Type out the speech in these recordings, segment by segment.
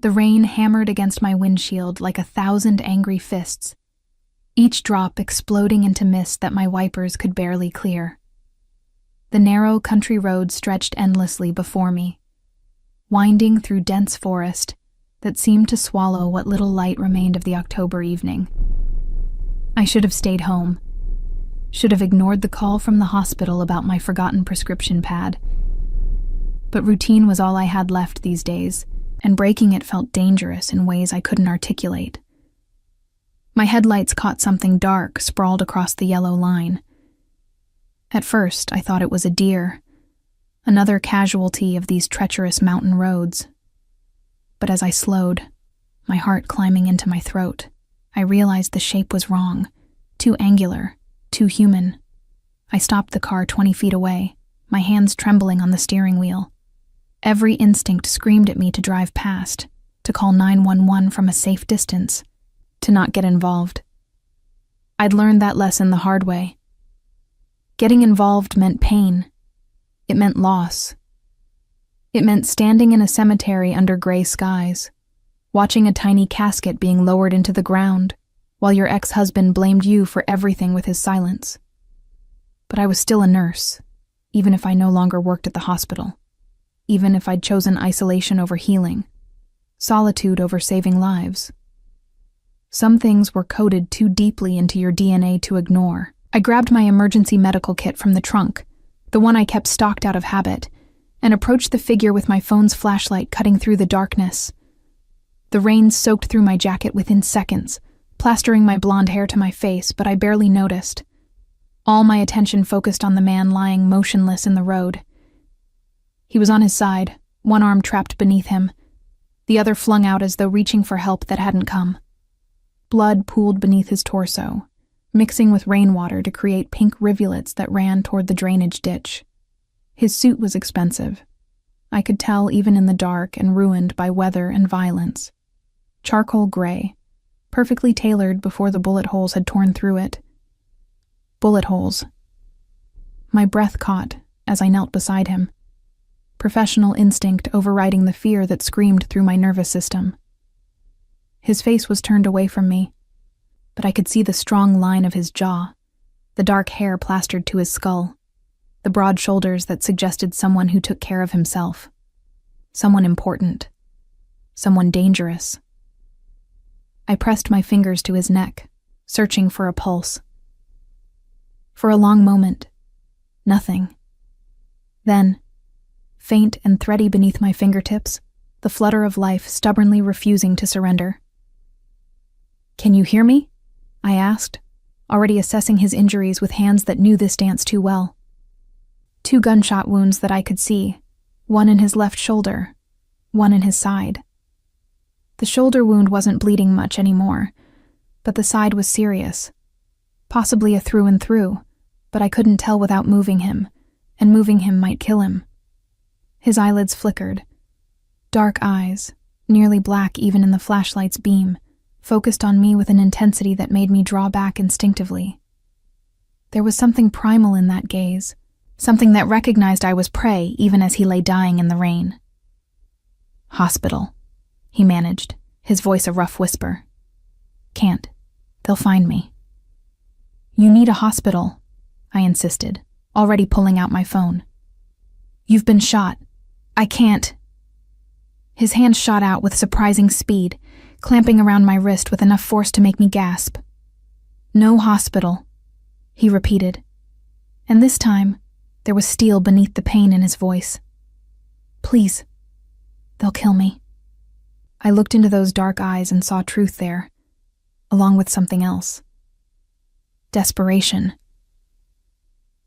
The rain hammered against my windshield like 1,000 angry fists, each drop exploding into mist that my wipers could barely clear. The narrow country road stretched endlessly before me, winding through dense forest that seemed to swallow what little light remained of the October evening. I should have stayed home, should have ignored the call from the hospital about my forgotten prescription pad. But routine was all I had left these days, and breaking it felt dangerous in ways I couldn't articulate. My headlights caught something dark sprawled across the yellow line. At first, I thought it was a deer, another casualty of these treacherous mountain roads. But as I slowed, my heart climbing into my throat, I realized the shape was wrong, too angular, too human. I stopped the car 20 feet away, my hands trembling on the steering wheel. Every instinct screamed at me to drive past, to call 911 from a safe distance, to not get involved. I'd learned that lesson the hard way. Getting involved meant pain. It meant loss. It meant standing in a cemetery under gray skies, watching a tiny casket being lowered into the ground, while your ex-husband blamed you for everything with his silence. But I was still a nurse, even if I no longer worked at the hospital, even if I'd chosen isolation over healing, solitude over saving lives. Some things were coded too deeply into your DNA to ignore. I grabbed my emergency medical kit from the trunk, the one I kept stocked out of habit, and approached the figure with my phone's flashlight cutting through the darkness. The rain soaked through my jacket within seconds, plastering my blonde hair to my face, but I barely noticed. All my attention focused on the man lying motionless in the road. He was on his side, one arm trapped beneath him, the other flung out as though reaching for help that hadn't come. Blood pooled beneath his torso, mixing with rainwater to create pink rivulets that ran toward the drainage ditch. His suit was expensive. I could tell even in the dark and ruined by weather and violence. Charcoal gray, perfectly tailored before the bullet holes had torn through it. Bullet holes. My breath caught as I knelt beside him, professional instinct overriding the fear that screamed through my nervous system. His face was turned away from me, but I could see the strong line of his jaw, the dark hair plastered to his skull, the broad shoulders that suggested someone who took care of himself, someone important, someone dangerous. I pressed my fingers to his neck, searching for a pulse. For a long moment, nothing. Then, faint and thready beneath my fingertips, the flutter of life stubbornly refusing to surrender. "Can you hear me?" I asked, already assessing his injuries with hands that knew this dance too well. 2 gunshot wounds that I could see, one in his left shoulder, one in his side. The shoulder wound wasn't bleeding much anymore, but the side was serious, possibly a through and through, but I couldn't tell without moving him, and moving him might kill him. His eyelids flickered. Dark eyes, nearly black even in the flashlight's beam, focused on me with an intensity that made me draw back instinctively. There was something primal in that gaze, something that recognized I was prey even as he lay dying in the rain. "Hospital," he managed, his voice a rough whisper. "Can't. They'll find me." "You need a hospital," I insisted, already pulling out my phone. "You've been shot. I can't." His hand shot out with surprising speed, clamping around my wrist with enough force to make me gasp. "No hospital," he repeated, and this time there was steel beneath the pain in his voice. "Please, they'll kill me." I looked into those dark eyes and saw truth there, along with something else. Desperation.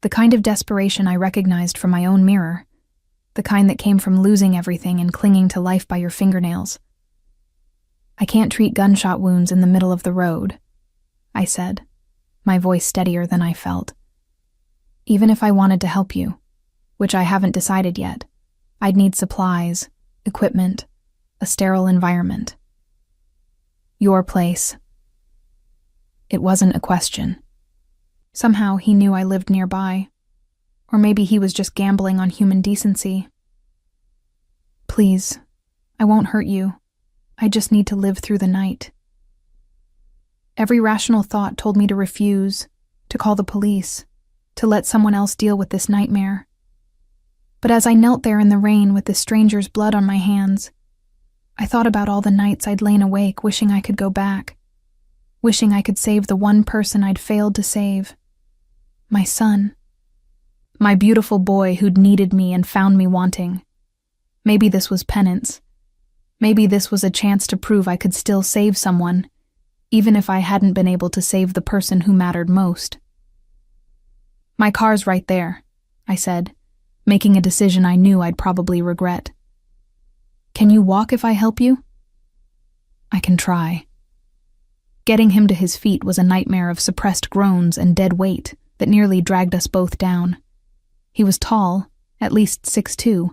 The kind of desperation I recognized from my own mirror, the kind that came from losing everything and clinging to life by your fingernails. "I can't treat gunshot wounds in the middle of the road," I said, my voice steadier than I felt. "Even if I wanted to help you, which I haven't decided yet, I'd need supplies, equipment, a sterile environment. Your place." It wasn't a question. Somehow he knew I lived nearby, or maybe he was just gambling on human decency. "Please, I won't hurt you. I just need to live through the night. Every rational thought told me to refuse, to call the police, to let someone else deal with this nightmare. But as I knelt there in the rain with this stranger's blood on my hands, I thought about all the nights I'd lain awake wishing I could go back, wishing I could save the one person I'd failed to save. My son. My beautiful boy who'd needed me and found me wanting. Maybe this was penance. Maybe this was a chance to prove I could still save someone, even if I hadn't been able to save the person who mattered most. My car's right there, I said, making a decision I knew I'd probably regret. Can you walk if I help you? I can try. Getting him to his feet was a nightmare of suppressed groans and dead weight that nearly dragged us both down. He was tall, at least 6'2",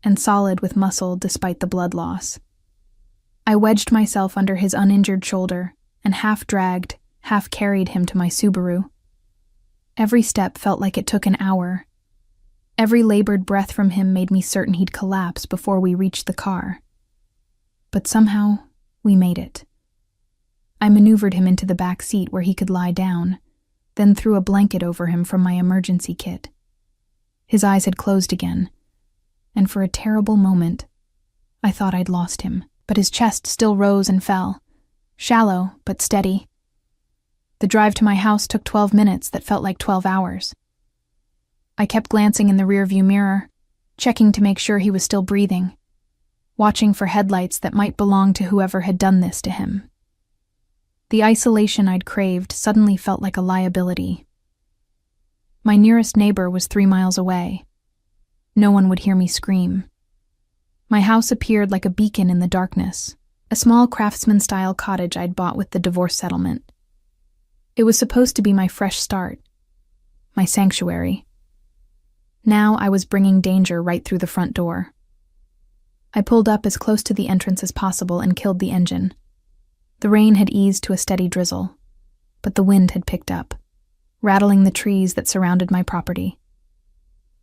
and solid with muscle despite the blood loss. I wedged myself under his uninjured shoulder and half dragged, half carried him to my Subaru. Every step felt like it took an hour. Every labored breath from him made me certain he'd collapse before we reached the car. But somehow, we made it. I maneuvered him into the back seat where he could lie down, then threw a blanket over him from my emergency kit. His eyes had closed again, and for a terrible moment, I thought I'd lost him, but his chest still rose and fell, shallow but steady. The drive to my house took 12 minutes that felt like 12 hours. I kept glancing in the rearview mirror, checking to make sure he was still breathing, watching for headlights that might belong to whoever had done this to him. The isolation I'd craved suddenly felt like a liability. My nearest neighbor was 3 miles away. No one would hear me scream. My house appeared like a beacon in the darkness, a small craftsman-style cottage I'd bought with the divorce settlement. It was supposed to be my fresh start, my sanctuary. Now I was bringing danger right through the front door. I pulled up as close to the entrance as possible and killed the engine. The rain had eased to a steady drizzle, but the wind had picked up, rattling the trees that surrounded my property.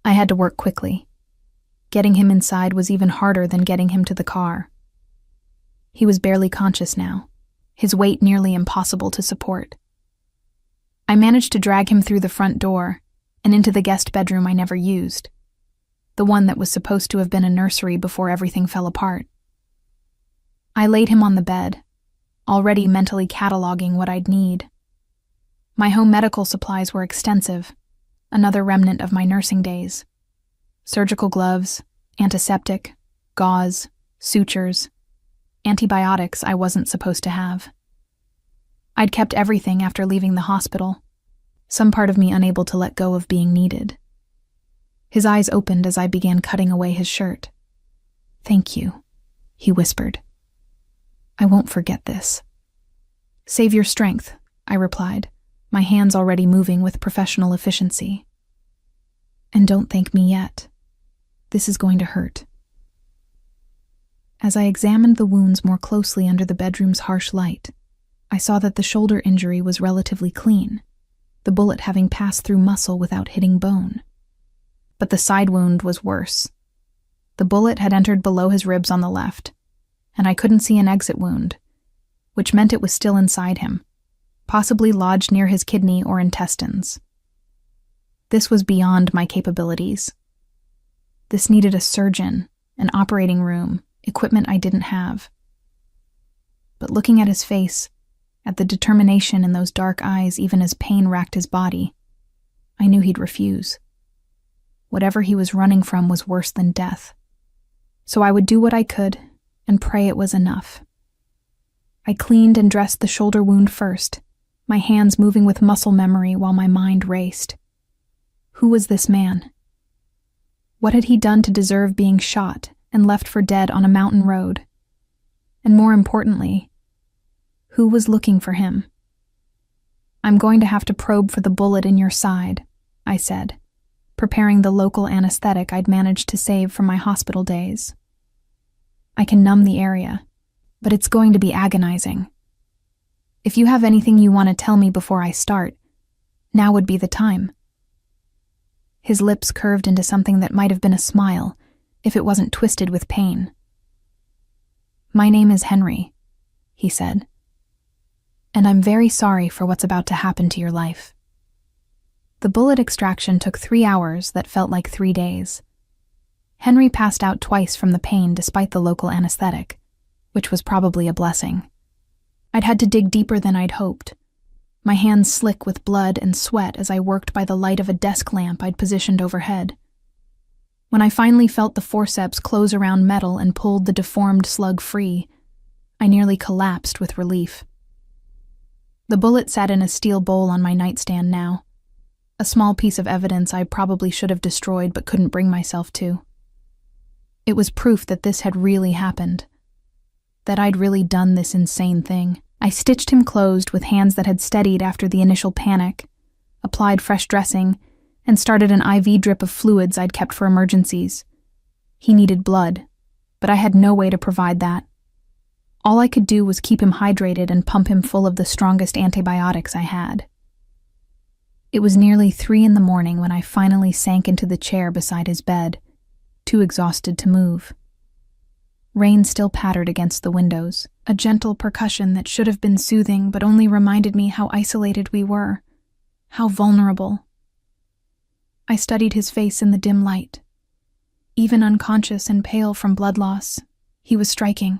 I had to work quickly. Getting him inside was even harder than getting him to the car. He was barely conscious now, his weight nearly impossible to support. I managed to drag him through the front door and into the guest bedroom I never used, the one that was supposed to have been a nursery before everything fell apart. I laid him on the bed, already mentally cataloging what I'd need. My home medical supplies were extensive, another remnant of my nursing days. Surgical gloves, antiseptic, gauze, sutures, antibiotics I wasn't supposed to have. I'd kept everything after leaving the hospital, some part of me unable to let go of being needed. His eyes opened as I began cutting away his shirt. "Thank you," he whispered. "I won't forget this." "Save your strength," I replied, my hands already moving with professional efficiency. "And don't thank me yet. This is going to hurt." As I examined the wounds more closely under the bedroom's harsh light, I saw that the shoulder injury was relatively clean, the bullet having passed through muscle without hitting bone. But the side wound was worse. The bullet had entered below his ribs on the left, and I couldn't see an exit wound, which meant it was still inside him, possibly lodged near his kidney or intestines. This was beyond my capabilities. This needed a surgeon, an operating room, equipment I didn't have. But looking at his face, at the determination in those dark eyes even as pain racked his body, I knew he'd refuse. Whatever he was running from was worse than death. So I would do what I could and pray it was enough. I cleaned and dressed the shoulder wound first, my hands moving with muscle memory while my mind raced. Who was this man? What had he done to deserve being shot and left for dead on a mountain road? And more importantly, who was looking for him? "I'm going to have to probe for the bullet in your side," I said, preparing the local anesthetic I'd managed to save from my hospital days. "I can numb the area, but it's going to be agonizing. If you have anything you want to tell me before I start, now would be the time." His lips curved into something that might have been a smile if it wasn't twisted with pain. "My name is Henry," he said, "and I'm very sorry for what's about to happen to your life." The bullet extraction took 3 hours that felt like 3 days. Henry passed out twice from the pain despite the local anesthetic, which was probably a blessing. I'd had to dig deeper than I'd hoped, my hands slick with blood and sweat as I worked by the light of a desk lamp I'd positioned overhead. When I finally felt the forceps close around metal and pulled the deformed slug free, I nearly collapsed with relief. The bullet sat in a steel bowl on my nightstand now, a small piece of evidence I probably should have destroyed but couldn't bring myself to. It was proof that this had really happened, that I'd really done this insane thing. I stitched him closed with hands that had steadied after the initial panic, applied fresh dressing, and started an IV drip of fluids I'd kept for emergencies. He needed blood, but I had no way to provide that. All I could do was keep him hydrated and pump him full of the strongest antibiotics I had. It was nearly 3 in the morning when I finally sank into the chair beside his bed, too exhausted to move. Rain still pattered against the windows, a gentle percussion that should have been soothing but only reminded me how isolated we were, how vulnerable. I studied his face in the dim light. Even unconscious and pale from blood loss, he was striking.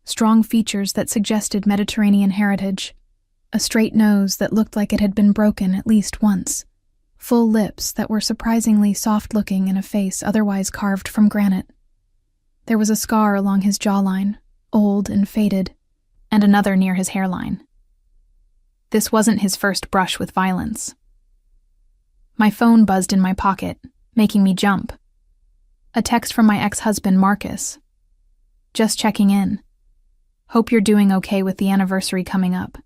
Strong features that suggested Mediterranean heritage, a straight nose that looked like it had been broken at least once, full lips that were surprisingly soft-looking in a face otherwise carved from granite. There was a scar along his jawline, old and faded, and another near his hairline. This wasn't his first brush with violence. My phone buzzed in my pocket, making me jump. A text from my ex-husband, Marcus. "Just checking in. Hope you're doing okay with the anniversary coming up.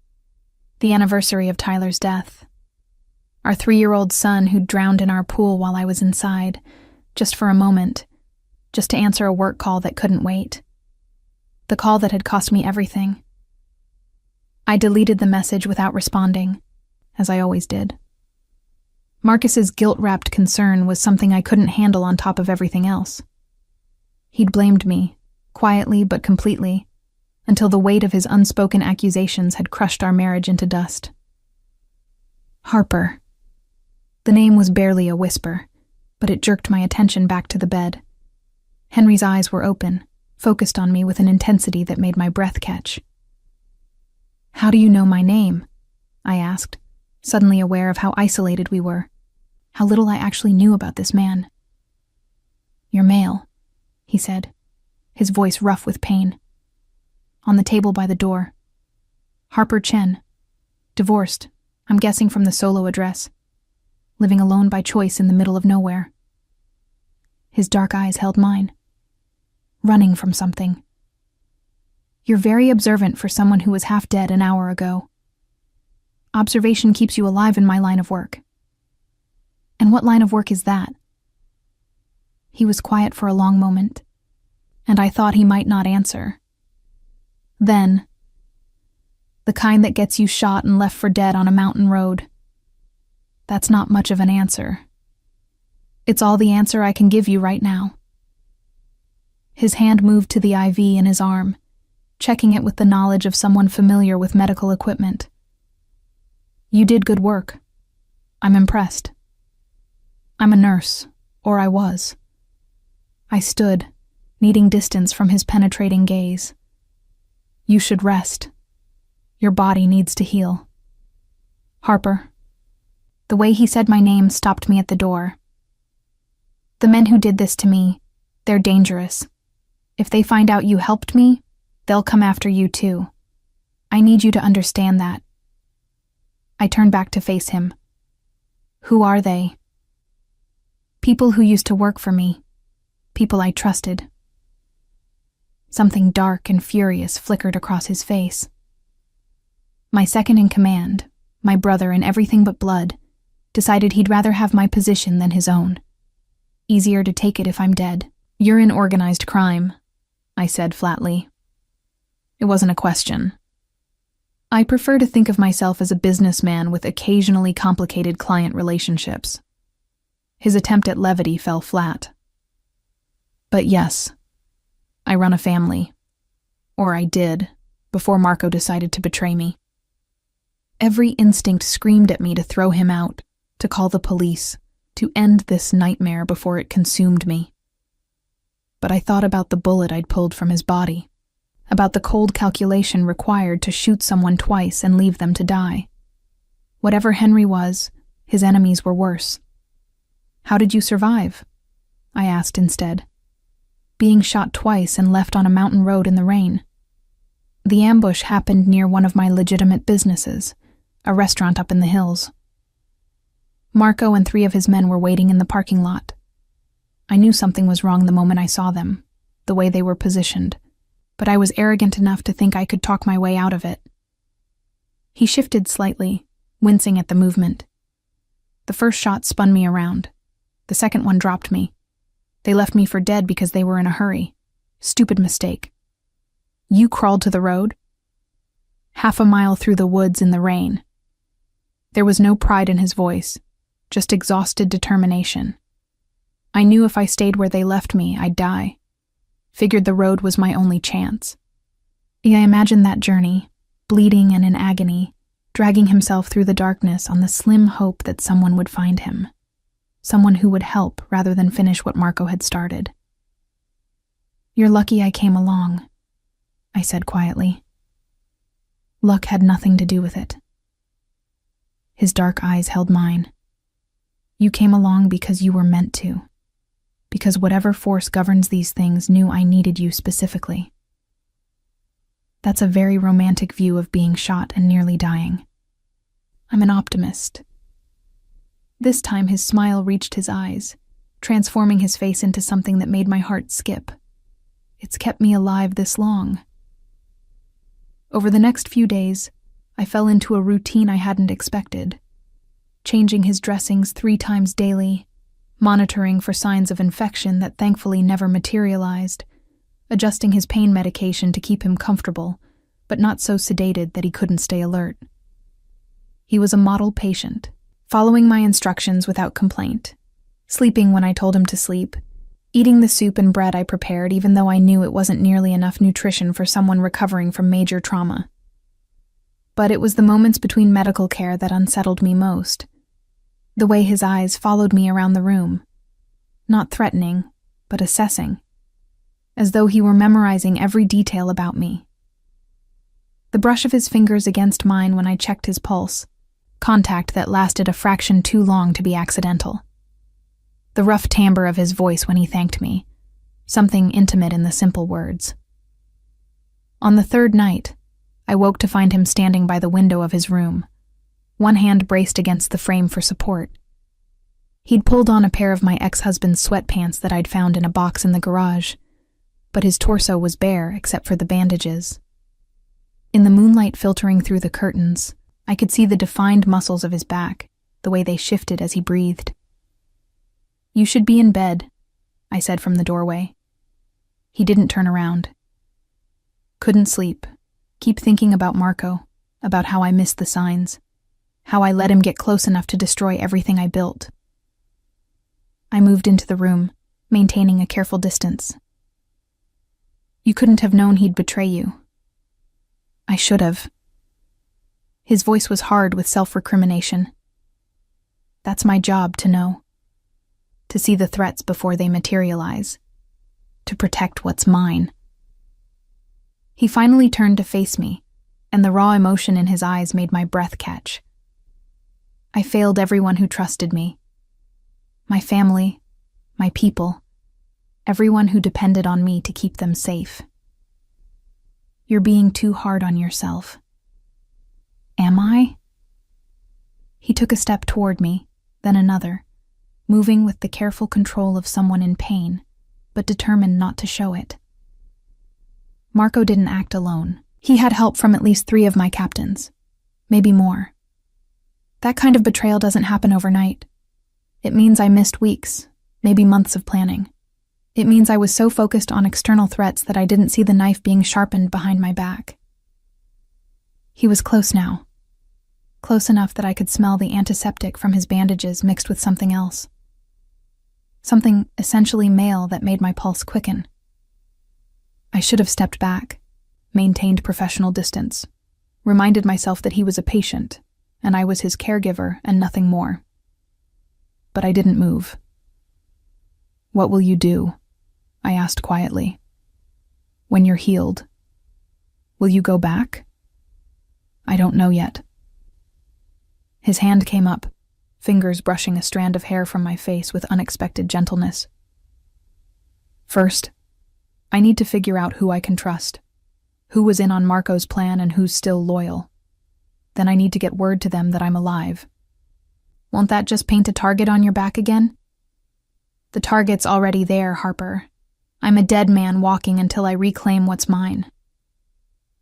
The anniversary of Tyler's death. Our 3-year-old son who drowned in our pool while I was inside, just for a moment, just to answer a work call that couldn't wait. The call that had cost me everything." I deleted the message without responding, as I always did. Marcus's guilt-wrapped concern was something I couldn't handle on top of everything else. He'd blamed me, quietly but completely, until the weight of his unspoken accusations had crushed our marriage into dust. Harper. The name was barely a whisper, but it jerked my attention back to the bed. Henry's eyes were open, focused on me with an intensity that made my breath catch. "How do you know my name?" I asked, suddenly aware of how isolated we were, how little I actually knew about this man. "You're male," he said, his voice rough with pain. On the table by the door. "Harper Chen. Divorced, I'm guessing from the solo address. Living alone by choice in the middle of nowhere." His dark eyes held mine. "Running from something. You're very observant for someone who was half dead an hour ago. Observation keeps you alive in my line of work." "And what line of work is that?" He was quiet for a long moment, and I thought he might not answer. Then, "The kind that gets you shot and left for dead on a mountain road." "That's not much of an answer. It's all the answer I can give you right now." His hand moved to the IV in his arm, checking it with the knowledge of someone familiar with medical equipment. "You did good work. I'm impressed. I'm a nurse, or I was." I stood, needing distance from his penetrating gaze. "You should rest. Your body needs to heal. Harper." The way he said my name stopped me at the door. "The men who did this to me, they're dangerous. If they find out you helped me, they'll come after you too. I need you to understand that." I turned back to face him. "Who are they?" "People who used to work for me. People I trusted." Something dark and furious flickered across his face. My second in command, my brother in everything but blood, decided he'd rather have my position than his own. Easier to take it if I'm dead. "You're in organized crime," I said flatly. It wasn't a question. I prefer to think of myself as a businessman with occasionally complicated client relationships. His attempt at levity fell flat. "But yes, I run a family. Or I did, before Marco decided to betray me. Every instinct screamed at me to throw him out, to call the police, to end this nightmare before it consumed me. But I thought about the bullet I'd pulled from his body, about the cold calculation required to shoot someone twice and leave them to die. Whatever Henry was, his enemies were worse. How did you survive? I asked instead. Being shot twice and left on a mountain road in the rain. The ambush happened near one of my legitimate businesses, a restaurant up in the hills. Marco and 3 of his men were waiting in the parking lot. I knew something was wrong the moment I saw them, the way they were positioned, but I was arrogant enough to think I could talk my way out of it. He shifted slightly, wincing at the movement. The first shot spun me around. The second one dropped me. They left me for dead because they were in a hurry. Stupid mistake. You crawled to the road? Half a mile through the woods in the rain. There was no pride in his voice, just exhausted determination. I knew if I stayed where they left me, I'd die. Figured the road was my only chance. I imagined that journey, bleeding and in agony, dragging himself through the darkness on the slim hope that someone would find him. Someone who would help rather than finish what Marco had started. You're lucky I came along, I said quietly. Luck had nothing to do with it. His dark eyes held mine. You came along because you were meant to. Because whatever force governs these things knew I needed you specifically. That's a very romantic view of being shot and nearly dying. I'm an optimist. This time his smile reached his eyes, transforming his face into something that made my heart skip. It's kept me alive this long. Over the next few days, I fell into a routine I hadn't expected. Changing his dressings 3 times daily, monitoring for signs of infection that thankfully never materialized, adjusting his pain medication to keep him comfortable, but not so sedated that he couldn't stay alert. He was a model patient, following my instructions without complaint, sleeping when I told him to sleep, eating the soup and bread I prepared even though I knew it wasn't nearly enough nutrition for someone recovering from major trauma. But it was the moments between medical care that unsettled me most. The way his eyes followed me around the room, not threatening, but assessing, as though he were memorizing every detail about me. The brush of his fingers against mine when I checked his pulse, contact that lasted a fraction too long to be accidental. The rough timbre of his voice when he thanked me, something intimate in the simple words. On the 3rd night, I woke to find him standing by the window of his room, one hand braced against the frame for support. He'd pulled on a pair of my ex-husband's sweatpants that I'd found in a box in the garage, but his torso was bare except for the bandages. In the moonlight filtering through the curtains, I could see the defined muscles of his back, the way they shifted as he breathed. You should be in bed, I said from the doorway. He didn't turn around. Couldn't sleep. Keep thinking about Marco, about how I missed the signs, how I let him get close enough to destroy everything I built. I moved into the room, maintaining a careful distance. You couldn't have known he'd betray you. I should have. His voice was hard with self-recrimination. That's my job to know. To see the threats before they materialize. To protect what's mine. He finally turned to face me, and the raw emotion in his eyes made my breath catch. I failed everyone who trusted me. My family, my people, everyone who depended on me to keep them safe. You're being too hard on yourself. Am I? He took a step toward me, then another, moving with the careful control of someone in pain, but determined not to show it. Marco didn't act alone. He had help from at least 3 of my captains, maybe more. That kind of betrayal doesn't happen overnight. It means I missed weeks, maybe months of planning. It means I was so focused on external threats that I didn't see the knife being sharpened behind my back. He was close now. Close enough that I could smell the antiseptic from his bandages mixed with something else. Something essentially male that made my pulse quicken. I should have stepped back, maintained professional distance, reminded myself that he was a patient, and I was his caregiver and nothing more. But I didn't move. "What will you do?" I asked quietly. "When you're healed. Will you go back?" "I don't know yet." His hand came up, fingers brushing a strand of hair from my face with unexpected gentleness. "First, I need to figure out who I can trust, who was in on Marco's plan and who's still loyal. Then I need to get word to them that I'm alive." "Won't that just paint a target on your back again?" "The target's already there, Harper. I'm a dead man walking until I reclaim what's mine."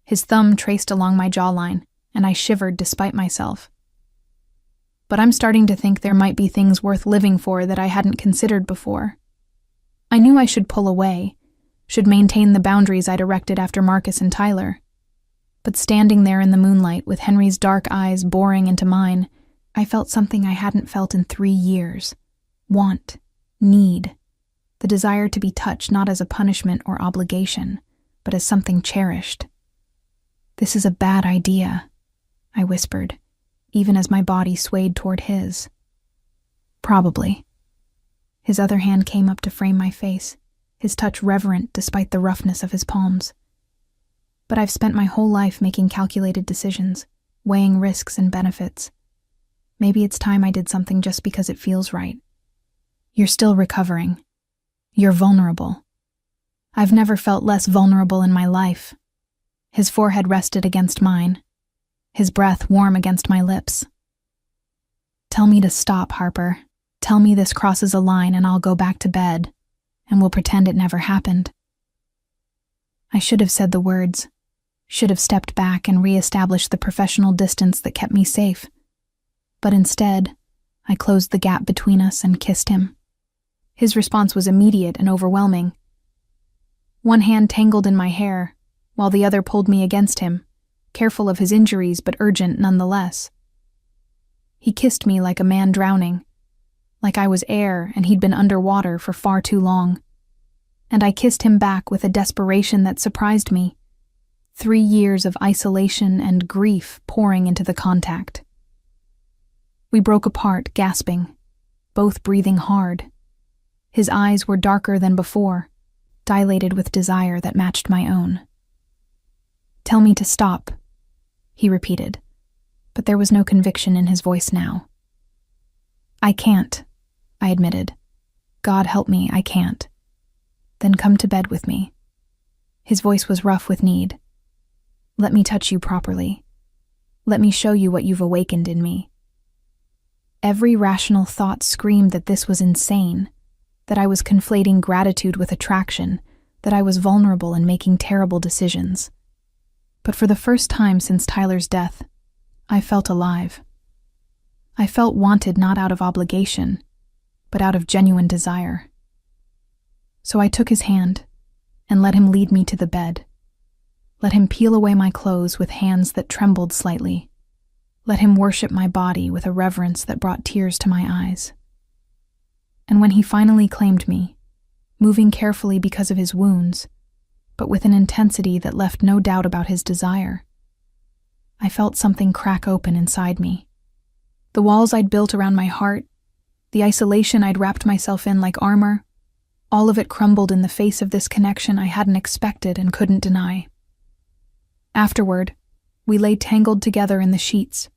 His thumb traced along my jawline, and I shivered despite myself. "But I'm starting to think there might be things worth living for that I hadn't considered before. I knew I should pull away, should maintain the boundaries I'd erected after Marcus and Tyler. But standing there in the moonlight with Henry's dark eyes boring into mine, I felt something I hadn't felt in 3 years. Want, need, the desire to be touched not as a punishment or obligation, but as something cherished. "This is a bad idea," I whispered, even as my body swayed toward his. "Probably." His other hand came up to frame my face, his touch reverent despite the roughness of his palms. "But I've spent my whole life making calculated decisions, weighing risks and benefits. Maybe it's time I did something just because it feels right. You're still recovering. You're vulnerable. I've never felt less vulnerable in my life." His forehead rested against mine, his breath warm against my lips. "Tell me to stop, Harper. Tell me this crosses a line and I'll go back to bed, and we'll pretend it never happened." I should have said the words, should have stepped back and re-established the professional distance that kept me safe. But instead, I closed the gap between us and kissed him. His response was immediate and overwhelming. One hand tangled in my hair, while the other pulled me against him, careful of his injuries but urgent nonetheless. He kissed me like a man drowning, like I was air and he'd been underwater for far too long. And I kissed him back with a desperation that surprised me. 3 years of isolation and grief pouring into the contact. We broke apart, gasping, both breathing hard. His eyes were darker than before, dilated with desire that matched my own. "Tell me to stop," he repeated, but there was no conviction in his voice now. "I can't," I admitted. "God help me, I can't." "Then come to bed with me." His voice was rough with need. "Let me touch you properly. Let me show you what you've awakened in me." Every rational thought screamed that this was insane, that I was conflating gratitude with attraction, that I was vulnerable and making terrible decisions. But for the first time since Tyler's death, I felt alive. I felt wanted not out of obligation, but out of genuine desire. So I took his hand and let him lead me to the bed. Let him peel away my clothes with hands that trembled slightly. Let him worship my body with a reverence that brought tears to my eyes. And when he finally claimed me, moving carefully because of his wounds, but with an intensity that left no doubt about his desire, I felt something crack open inside me. The walls I'd built around my heart, the isolation I'd wrapped myself in like armor, all of it crumbled in the face of this connection I hadn't expected and couldn't deny. Afterward, we lay tangled together in the sheets,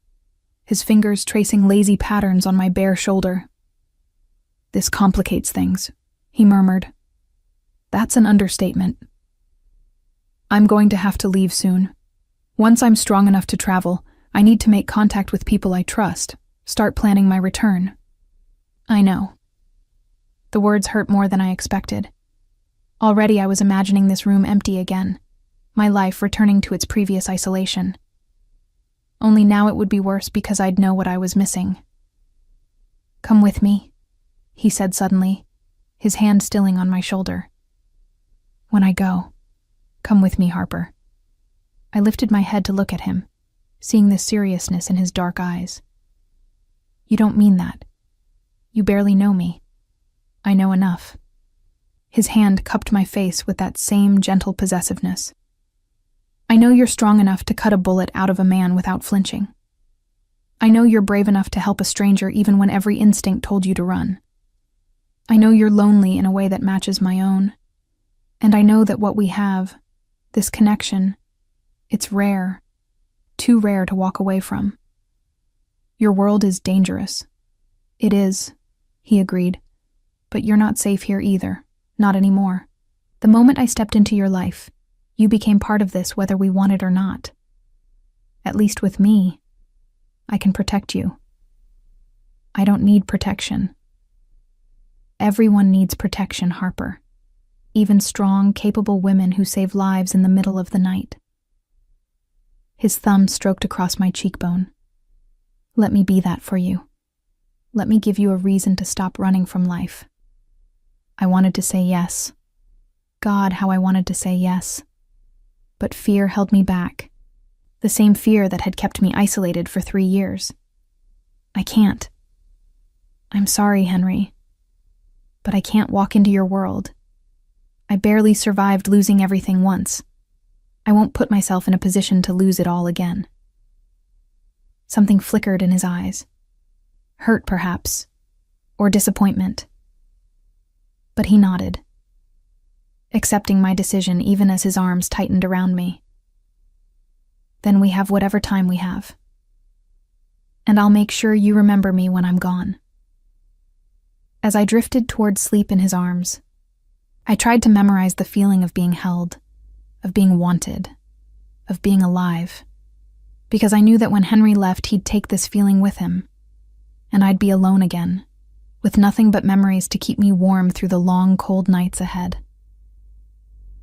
his fingers tracing lazy patterns on my bare shoulder. "This complicates things," he murmured. "That's an understatement." "I'm going to have to leave soon. Once I'm strong enough to travel, I need to make contact with people I trust, start planning my return." "I know." The words hurt more than I expected. Already I was imagining this room empty again, my life returning to its previous isolation. Only now it would be worse because I'd know what I was missing. "Come with me," he said suddenly, his hand stilling on my shoulder. "When I go, come with me, Harper." I lifted my head to look at him, seeing the seriousness in his dark eyes. "You don't mean that. You barely know me." "I know enough." His hand cupped my face with that same gentle possessiveness. I know you're strong enough to cut a bullet out of a man without flinching. I know you're brave enough to help a stranger even when every instinct told you to run. I know you're lonely in a way that matches my own. And I know that what we have, this connection, it's rare, too rare to walk away from. Your world is dangerous. It is, he agreed, but you're not safe here either, not anymore. The moment I stepped into your life, you became part of this whether we want it or not. At least with me, I can protect you. I don't need protection. Everyone needs protection, Harper. Even strong, capable women who save lives in the middle of the night. His thumb stroked across my cheekbone. Let me be that for you. Let me give you a reason to stop running from life. I wanted to say yes. God, how I wanted to say yes. But fear held me back. The same fear that had kept me isolated for 3 years. I can't. I'm sorry, Henry. But I can't walk into your world. I barely survived losing everything once. I won't put myself in a position to lose it all again. Something flickered in his eyes. Hurt, perhaps, or disappointment. But he nodded, accepting my decision even as his arms tightened around me. Then we have whatever time we have. And I'll make sure you remember me when I'm gone. As I drifted toward sleep in his arms, I tried to memorize the feeling of being held, of being wanted, of being alive, because I knew that when Henry left, he'd take this feeling with him, and I'd be alone again, with nothing but memories to keep me warm through the long, cold nights ahead.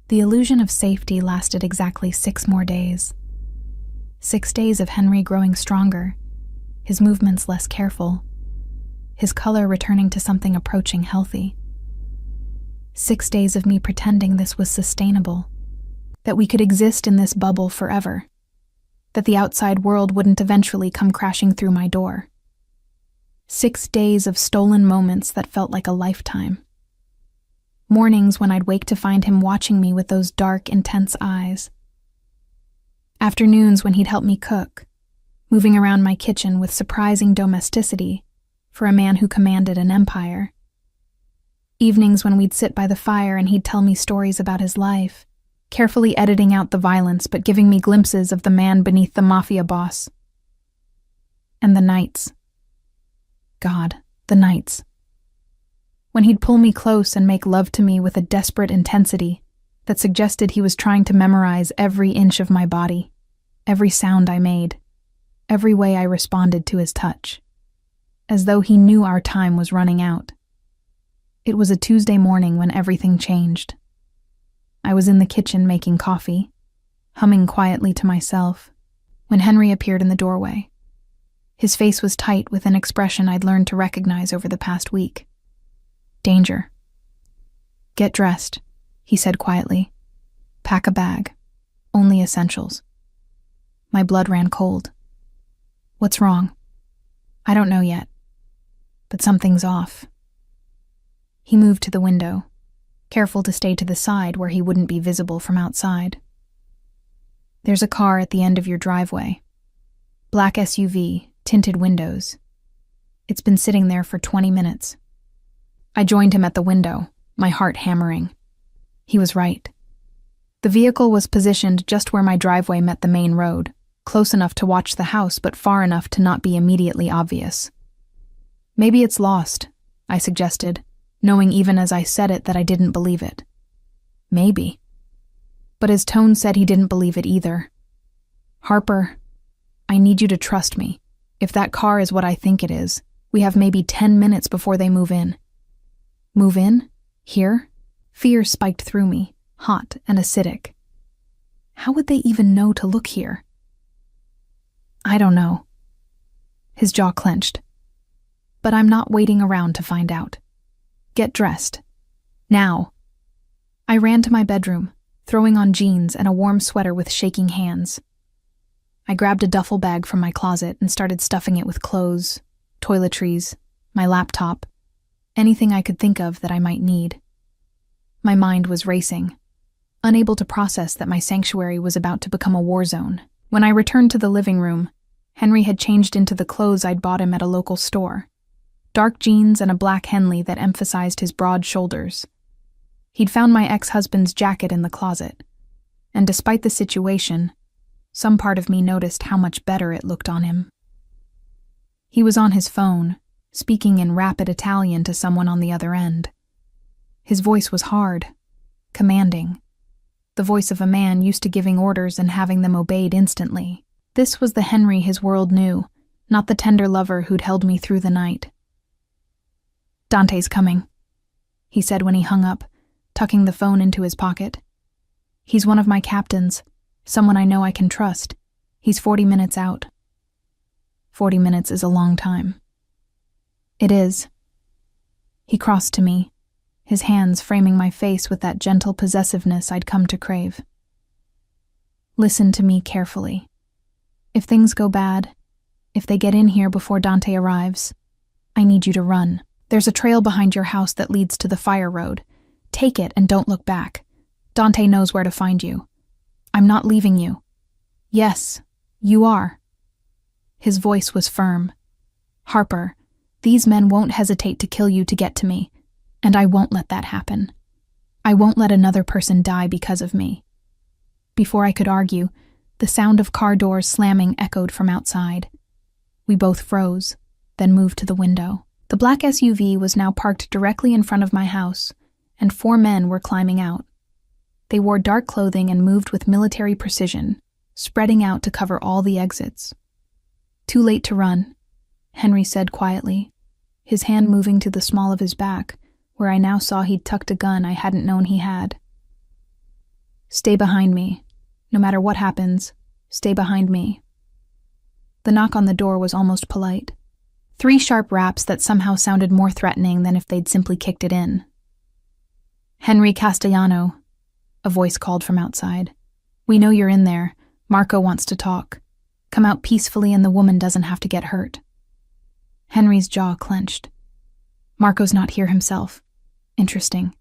The illusion of safety lasted exactly 6 more days. 6 days of Henry growing stronger, his movements less careful, his color returning to something approaching healthy. 6 days of me pretending this was sustainable, that we could exist in this bubble forever, that the outside world wouldn't eventually come crashing through my door. 6 days of stolen moments that felt like a lifetime. Mornings when I'd wake to find him watching me with those dark, intense eyes. Afternoons when he'd help me cook, moving around my kitchen with surprising domesticity for a man who commanded an empire. Evenings when we'd sit by the fire and he'd tell me stories about his life, carefully editing out the violence but giving me glimpses of the man beneath the mafia boss. And the nights. God, the nights. When he'd pull me close and make love to me with a desperate intensity that suggested he was trying to memorize every inch of my body, every sound I made, every way I responded to his touch, as though he knew our time was running out. It was a Tuesday morning when everything changed. I was in the kitchen making coffee, humming quietly to myself, when Henry appeared in the doorway. His face was tight with an expression I'd learned to recognize over the past week. Danger. Get dressed, he said quietly. Pack a bag. Only essentials. My blood ran cold. What's wrong? I don't know yet. But something's off. He moved to the window, careful to stay to the side where he wouldn't be visible from outside. There's a car at the end of your driveway. Black SUV, tinted windows. It's been sitting there for 20 minutes. I joined him at the window, my heart hammering. He was right. The vehicle was positioned just where my driveway met the main road, close enough to watch the house but far enough to not be immediately obvious. Maybe it's lost, I suggested, knowing even as I said it that I didn't believe it. Maybe. But his tone said he didn't believe it either. Harper, I need you to trust me. If that car is what I think it is, we have maybe 10 minutes before they move in. Move in? Here? Fear spiked through me, hot and acidic. How would they even know to look here? I don't know. His jaw clenched. But I'm not waiting around to find out. Get dressed. Now. I ran to my bedroom, throwing on jeans and a warm sweater with shaking hands. I grabbed a duffel bag from my closet and started stuffing it with clothes, toiletries, my laptop, anything I could think of that I might need. My mind was racing. unable to process that my sanctuary was about to become a war zone. When I returned to the living room, Henry had changed into the clothes I'd bought him at a local store. Dark jeans and a black Henley that emphasized his broad shoulders. He'd found my ex-husband's jacket in the closet, and despite the situation, some part of me noticed how much better it looked on him. He was on his phone, speaking in rapid Italian to someone on the other end. His voice was hard, commanding, the voice of a man used to giving orders and having them obeyed instantly. This was the Henry his world knew, not the tender lover who'd held me through the night. "Dante's coming," he said when he hung up, tucking the phone into his pocket. "He's one of my captains, someone I know I can trust. He's 40 minutes out." 40 minutes is a long time. It is. He crossed to me, his hands framing my face with that gentle possessiveness I'd come to crave. "Listen to me carefully. If things go bad, if they get in here before Dante arrives, I need you to run. There's a trail behind your house that leads to the fire road. Take it and don't look back. Dante knows where to find you. I'm not leaving you." "Yes, you are." His voice was firm. "Harper, these men won't hesitate to kill you to get to me, and I won't let that happen. I won't let another person die because of me." Before I could argue, the sound of car doors slamming echoed from outside. We both froze, then moved to the window. The black SUV was now parked directly in front of my house, and 4 men were climbing out. They wore dark clothing and moved with military precision, spreading out to cover all the exits. "Too late to run," Henry said quietly, his hand moving to the small of his back, where I now saw he'd tucked a gun I hadn't known he had. "Stay behind me. No matter what happens, stay behind me." The knock on the door was almost polite. 3 sharp raps that somehow sounded more threatening than if they'd simply kicked it in. "Henry Castellano," a voice called from outside. "We know you're in there. Marco wants to talk. Come out peacefully and the woman doesn't have to get hurt." Henry's jaw clenched. "Marco's not here himself. Interesting.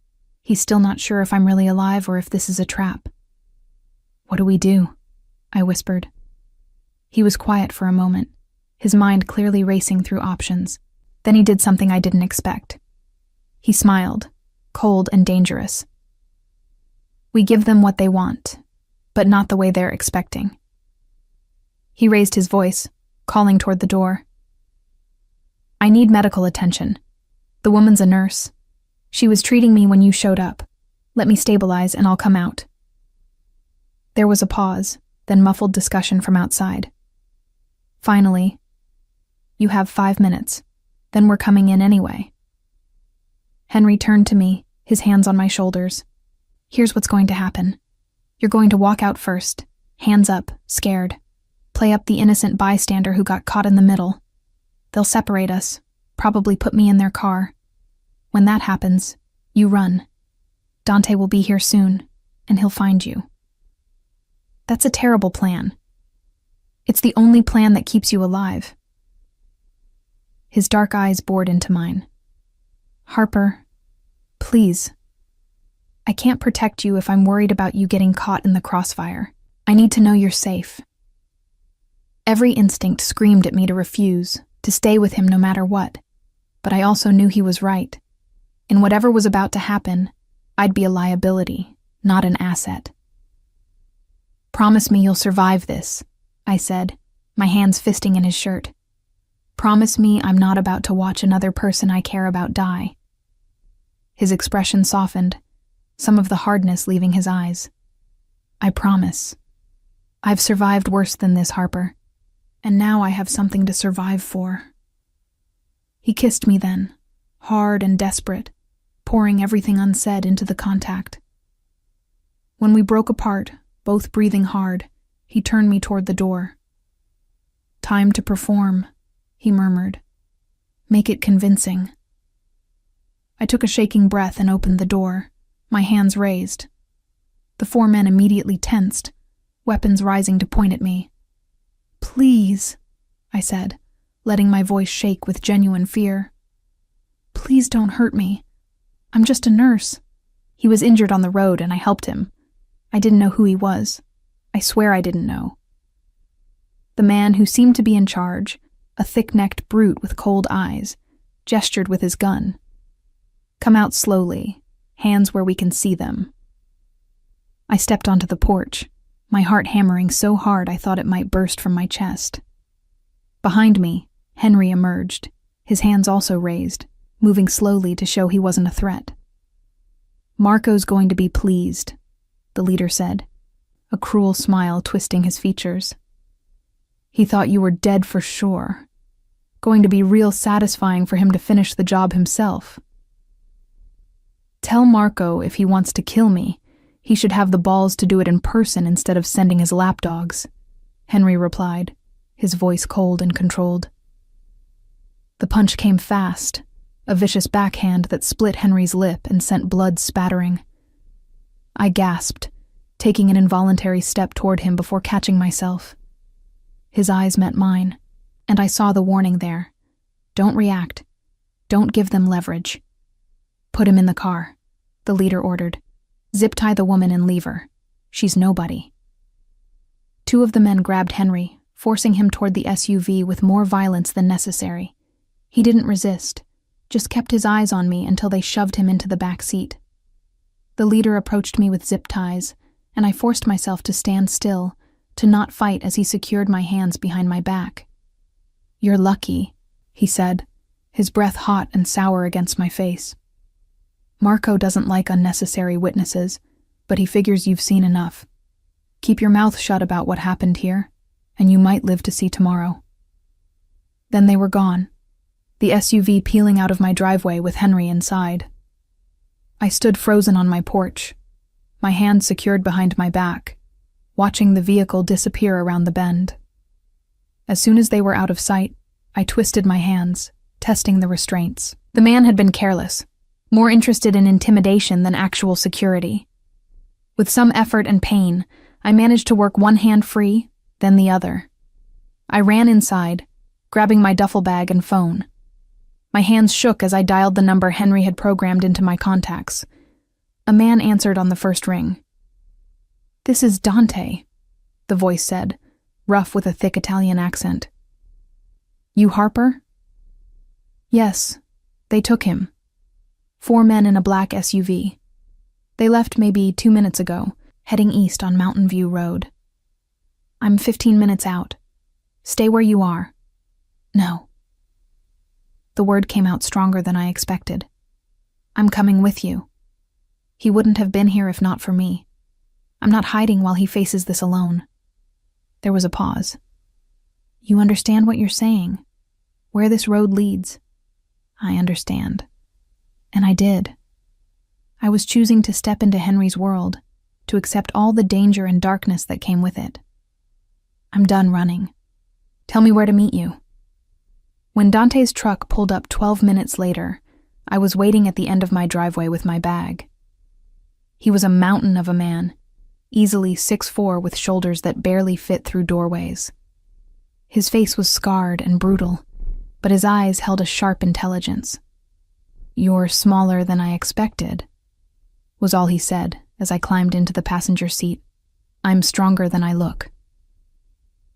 He's still not sure if I'm really alive or if this is a trap." "What do we do?" I whispered. He was quiet for a moment, his mind clearly racing through options. Then he did something I didn't expect. He smiled, cold and dangerous. "We give them what they want, but not the way they're expecting." He raised his voice, calling toward the door. "I need medical attention. The woman's a nurse. She was treating me when you showed up. Let me stabilize and I'll come out." There was a pause, then muffled discussion from outside. Finally, "You have 5 minutes. Then we're coming in anyway." Henry turned to me, his hands on my shoulders. "Here's what's going to happen. You're going to walk out first, hands up, scared. Play up the innocent bystander who got caught in the middle. They'll separate us, probably put me in their car. When that happens, you run. Dante will be here soon, and he'll find you." That's a terrible plan. It's the only plan that keeps you alive. His dark eyes bored into mine. "Harper, please. I can't protect you if I'm worried about you getting caught in the crossfire. I need to know you're safe." Every instinct screamed at me to refuse, to stay with him no matter what, but I also knew he was right. In whatever was about to happen, I'd be a liability, not an asset. "Promise me you'll survive this," I said, my hands fisting in his shirt. "Promise me I'm not about to watch another person I care about die." His expression softened, some of the hardness leaving his eyes. "I promise. I've survived worse than this, Harper, and now I have something to survive for." He kissed me then, hard and desperate, pouring everything unsaid into the contact. When we broke apart, both breathing hard, he turned me toward the door. "Time to perform," he murmured. "Make it convincing." I took a shaking breath and opened the door, my hands raised. The 4 men immediately tensed, weapons rising to point at me. "Please," I said, letting my voice shake with genuine fear. "Please don't hurt me. I'm just a nurse." He was injured on the road and I helped him. I didn't know who he was. I swear I didn't know. The man who seemed to be in charge, a thick-necked brute with cold eyes, gestured with his gun. "Come out slowly, hands where we can see them." I stepped onto the porch, my heart hammering so hard I thought it might burst from my chest. Behind me, Henry emerged, his hands also raised, moving slowly to show he wasn't a threat. "Marco's going to be pleased," the leader said, a cruel smile twisting his features. "He thought you were dead for sure. Going to be real satisfying for him to finish the job himself. Tell Marco if he wants to kill me, he should have the balls to do it in person instead of sending his lapdogs," Henry replied, his voice cold and controlled. The punch came fast, a vicious backhand that split Henry's lip and sent blood spattering. I gasped, taking an involuntary step toward him before catching myself. His eyes met mine, and I saw the warning there. Don't react. Don't give them leverage. "Put him in the car," the leader ordered. "Zip-tie the woman and leave her. She's nobody." Two of the men grabbed Henry, forcing him toward the SUV with more violence than necessary. He didn't resist, just kept his eyes on me until they shoved him into the back seat. The leader approached me with zip ties, and I forced myself to stand still, to not fight as he secured my hands behind my back. "You're lucky," he said, his breath hot and sour against my face. "Marco doesn't like unnecessary witnesses, but he figures you've seen enough. Keep your mouth shut about what happened here, and you might live to see tomorrow." Then they were gone, the SUV peeling out of my driveway with Henry inside. I stood frozen on my porch, my hands secured behind my back, watching the vehicle disappear around the bend. As soon as they were out of sight, I twisted my hands, testing the restraints. The man had been careless, more interested in intimidation than actual security. With some effort and pain, I managed to work one hand free, then the other. I ran inside, grabbing my duffel bag and phone. My hands shook as I dialed the number Henry had programmed into my contacts. A man answered on the first ring. "This is Dante," the voice said, rough with a thick Italian accent. "You Harper?" "Yes, they took him. 4 men in a black SUV. They left maybe 2 minutes ago, heading east on Mountain View Road. I'm 15 minutes out. Stay where you are." "No." The word came out stronger than I expected. "I'm coming with you. He wouldn't have been here if not for me. I'm not hiding while he faces this alone." There was a pause. "You understand what you're saying? Where this road leads?" "I understand." And I did. I was choosing to step into Henry's world, to accept all the danger and darkness that came with it. "I'm done running. Tell me where to meet you." When Dante's truck pulled up 12 minutes later, I was waiting at the end of my driveway with my bag. He was a mountain of a man, easily 6'4" with shoulders that barely fit through doorways. His face was scarred and brutal, but his eyes held a sharp intelligence. "You're smaller than I expected," was all he said as I climbed into the passenger seat. "I'm stronger than I look."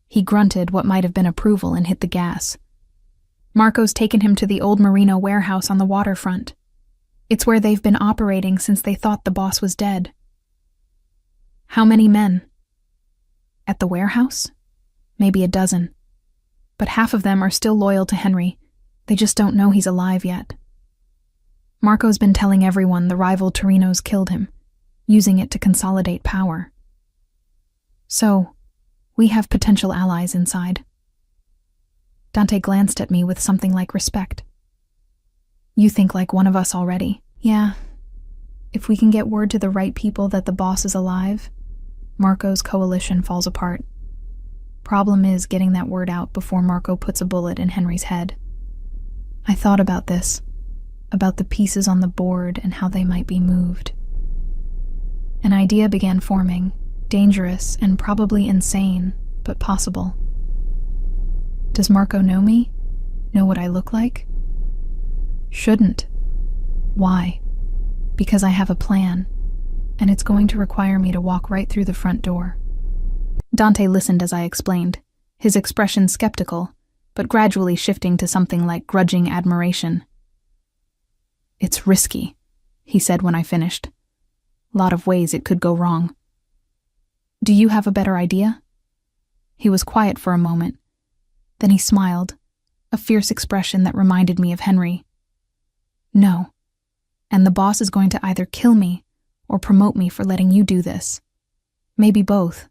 He grunted what might have been approval and hit the gas. "Marco's taken him to the old Merino warehouse on the waterfront. It's where they've been operating since they thought the boss was dead." "How many men?" "At the warehouse? Maybe a dozen. But half of them are still loyal to Henry. They just don't know he's alive yet. Marco's been telling everyone the rival Torinos killed him, using it to consolidate power. So, we have potential allies inside." Dante glanced at me with something like respect. "You think like one of us already?" "Yeah. If we can get word to the right people that the boss is alive, Marco's coalition falls apart. Problem is getting that word out before Marco puts a bullet in Henry's head." I thought about this, about the pieces on the board and how they might be moved. An idea began forming, dangerous and probably insane, but possible. Does Marco know me? Know what I look like? Shouldn't. Why? Because I have a plan. and it's going to require me to walk right through the front door. Dante listened as I explained, his expression skeptical, but gradually shifting to something like grudging admiration. "It's risky," he said when I finished. "Lot of ways it could go wrong. Do you have a better idea?" He was quiet for a moment. Then he smiled, a fierce expression that reminded me of Henry. "No. And the boss is going to either kill me or promote me for letting you do this. Maybe both."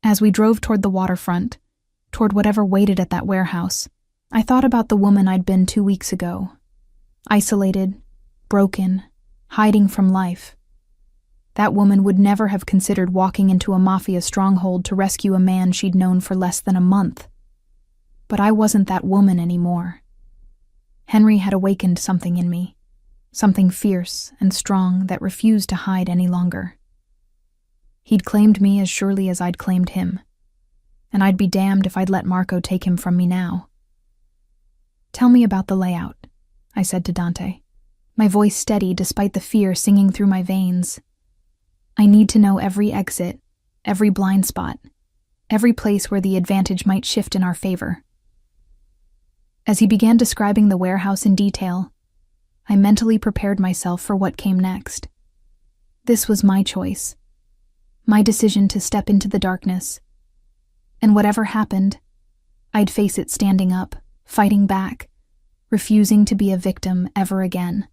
As we drove toward the waterfront, toward whatever waited at that warehouse, I thought about the woman I'd been 2 weeks ago. Isolated, broken, hiding from life. That woman would never have considered walking into a mafia stronghold to rescue a man she'd known for less than a month. But I wasn't that woman anymore. Henry had awakened something in me, something fierce and strong that refused to hide any longer. He'd claimed me as surely as I'd claimed him, and I'd be damned if I'd let Marco take him from me now. "Tell me about the layout," I said to Dante, my voice steady despite the fear singing through my veins. "I need to know every exit, every blind spot, every place where the advantage might shift in our favor." As he began describing the warehouse in detail, I mentally prepared myself for what came next. This was my choice, my decision to step into the darkness. And whatever happened, I'd face it standing up, fighting back, refusing to be a victim ever again.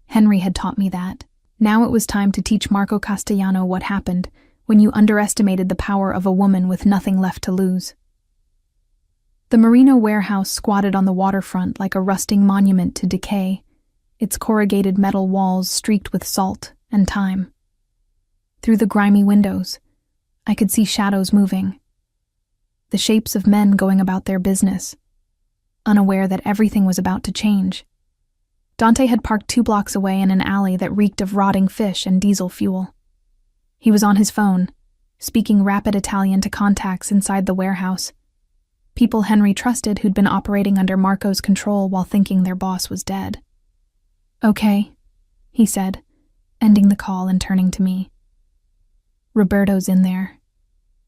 Henry had taught me that. Now it was time to teach Marco Castellano what happened when you underestimated the power of a woman with nothing left to lose. The Merino warehouse squatted on the waterfront like a rusting monument to decay, its corrugated metal walls streaked with salt and time. Through the grimy windows, I could see shadows moving, the shapes of men going about their business, unaware that everything was about to change. Dante had parked 2 blocks away in an alley that reeked of rotting fish and diesel fuel. He was on his phone, speaking rapid Italian to contacts inside the warehouse, people Henry trusted who'd been operating under Marco's control while thinking their boss was dead. "Okay," he said, ending the call and turning to me. "Roberto's in there.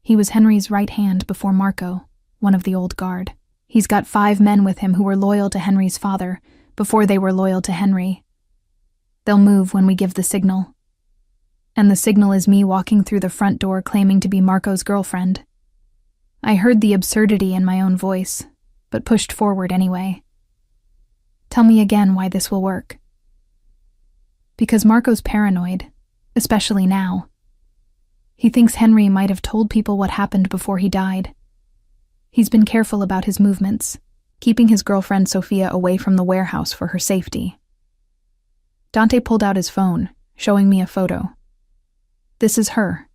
He was Henry's right hand before Marco, one of the old guard. He's got 5 men with him who were loyal to Henry's father before they were loyal to Henry. They'll move when we give the signal. And the signal is me walking through the front door claiming to be Marco's girlfriend." I heard the absurdity in my own voice, but pushed forward anyway. "Tell me again why this will work." "Because Marco's paranoid, especially now. He thinks Henry might have told people what happened before he died. He's been careful about his movements, keeping his girlfriend Sophia away from the warehouse for her safety." Dante pulled out his phone, showing me a photo. "This is her.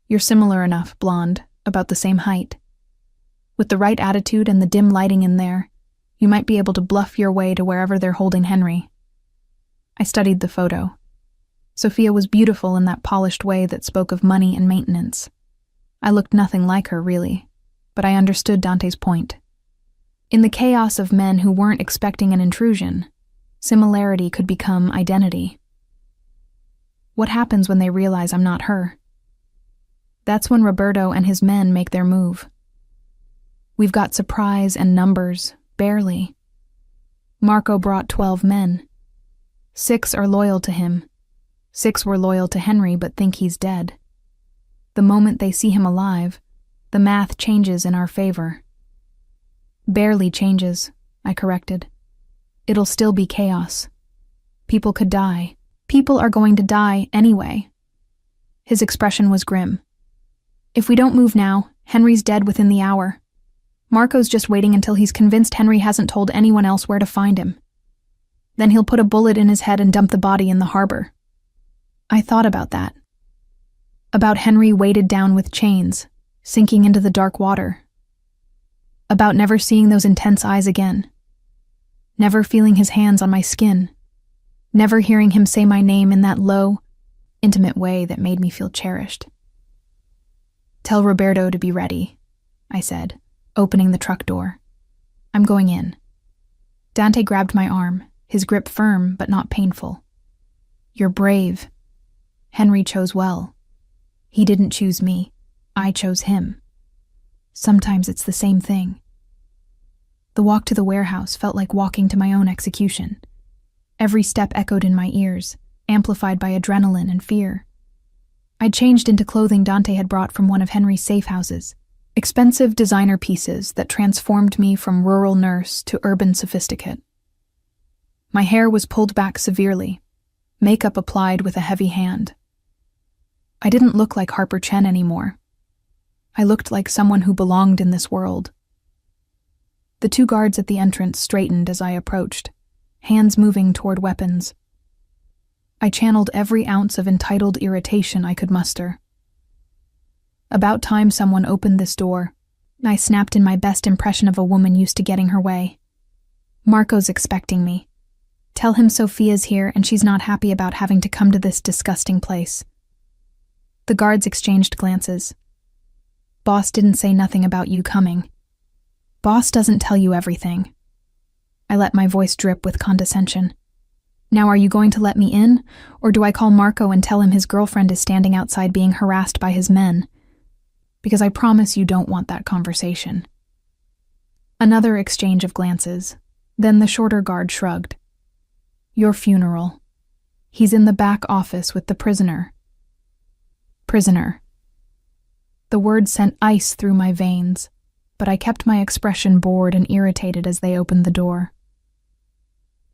You're similar enough, blonde, about the same height. With the right attitude and the dim lighting in there, you might be able to bluff your way to wherever they're holding Henry." I studied the photo. Sophia was beautiful in that polished way that spoke of money and maintenance. I looked nothing like her, really, but I understood Dante's point. In the chaos of men who weren't expecting an intrusion, similarity could become identity. What happens when they realize I'm not her? That's when Roberto and his men make their move. We've got surprise and numbers, barely. Marco brought 12 men. 6 are loyal to him. 6 were loyal to Henry but think he's dead. The moment they see him alive, the math changes in our favor. "Barely changes," I corrected. "It'll still be chaos. People could die. People are going to die anyway." His expression was grim. "If we don't move now, Henry's dead within the hour. Marco's just waiting until he's convinced Henry hasn't told anyone else where to find him. Then he'll put a bullet in his head and dump the body in the harbor." I thought about that. About Henry weighted down with chains, sinking into the dark water. About never seeing those intense eyes again. Never feeling his hands on my skin. Never hearing him say my name in that low, intimate way that made me feel cherished. "Tell Roberto to be ready," I said, opening the truck door. "I'm going in." Dante grabbed my arm, his grip firm but not painful. "You're brave," Henry chose well. He didn't choose me. I chose him. Sometimes it's the same thing. The walk to the warehouse felt like walking to my own execution. Every step echoed in my ears, amplified by adrenaline and fear. I'd changed into clothing Dante had brought from one of Henry's safe houses, expensive designer pieces that transformed me from rural nurse to urban sophisticate. My hair was pulled back severely, makeup applied with a heavy hand. I didn't look like Harper Chen anymore. I looked like someone who belonged in this world. The two guards at the entrance straightened as I approached, hands moving toward weapons. I channeled every ounce of entitled irritation I could muster. About time someone opened this door. I snapped in my best impression of a woman used to getting her way. Marco's expecting me. Tell him Sophia's here and she's not happy about having to come to this disgusting place. The guards exchanged glances. Boss didn't say nothing about you coming. Boss doesn't tell you everything. I let my voice drip with condescension. Now are you going to let me in, or do I call Marco and tell him his girlfriend is standing outside being harassed by his men? Because I promise you don't want that conversation. Another exchange of glances. Then the shorter guard shrugged. Your funeral. He's in the back office with the prisoner. Prisoner. The word sent ice through my veins, but I kept my expression bored and irritated as they opened the door.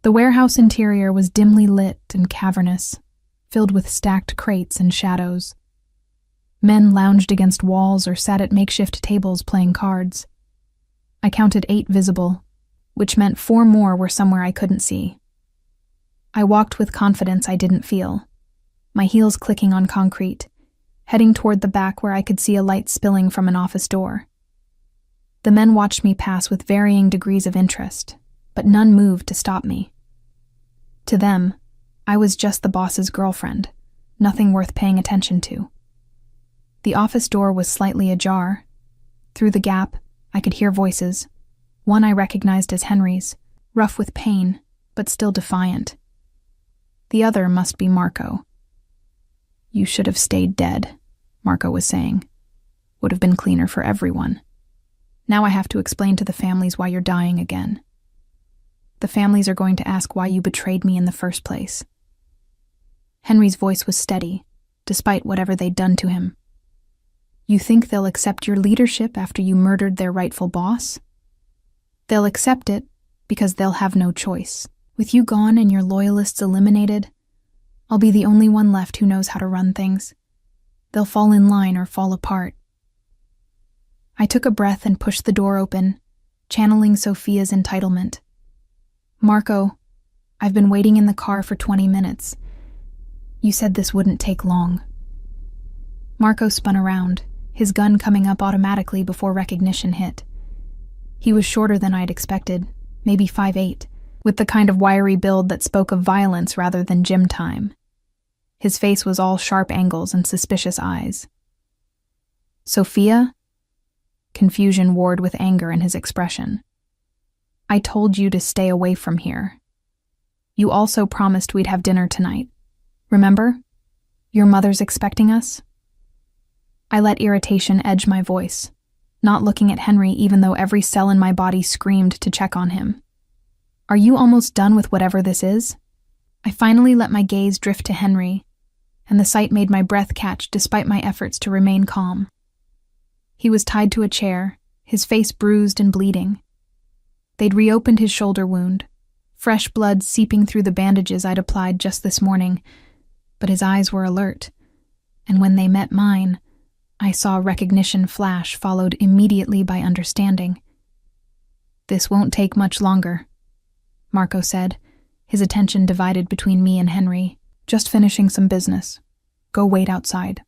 The warehouse interior was dimly lit and cavernous, filled with stacked crates and shadows. Men lounged against walls or sat at makeshift tables playing cards. I counted 8 visible, which meant 4 more were somewhere I couldn't see. I walked with confidence I didn't feel, my heels clicking on concrete, heading toward the back where I could see a light spilling from an office door. The men watched me pass with varying degrees of interest, but none moved to stop me. To them, I was just the boss's girlfriend, nothing worth paying attention to. The office door was slightly ajar. Through the gap, I could hear voices. One I recognized as Henry's, rough with pain, but still defiant. The other must be Marco. You should have stayed dead, Marco was saying. Would have been cleaner for everyone. Now I have to explain to the families why you're dying again. The families are going to ask why you betrayed me in the first place. Henry's voice was steady, despite whatever they'd done to him. You think they'll accept your leadership after you murdered their rightful boss? They'll accept it because they'll have no choice. With you gone and your loyalists eliminated, I'll be the only one left who knows how to run things. They'll fall in line or fall apart. I took a breath and pushed the door open, channeling Sophia's entitlement. Marco, I've been waiting in the car for 20 minutes. You said this wouldn't take long. Marco spun around, his gun coming up automatically before recognition hit. He was shorter than I'd expected, maybe 5'8", with the kind of wiry build that spoke of violence rather than gym time. His face was all sharp angles and suspicious eyes. Sophia? Confusion warred with anger in his expression. I told you to stay away from here. You also promised we'd have dinner tonight. Remember? Your mother's expecting us? I let irritation edge my voice, not looking at Henry even though every cell in my body screamed to check on him. Are you almost done with whatever this is? I finally let my gaze drift to Henry, and the sight made my breath catch despite my efforts to remain calm. He was tied to a chair, his face bruised and bleeding. They'd reopened his shoulder wound, fresh blood seeping through the bandages I'd applied just this morning, but his eyes were alert, and when they met mine, I saw recognition flash followed immediately by understanding. This won't take much longer, Marco said, his attention divided between me and Henry. Just finishing some business. Go wait outside.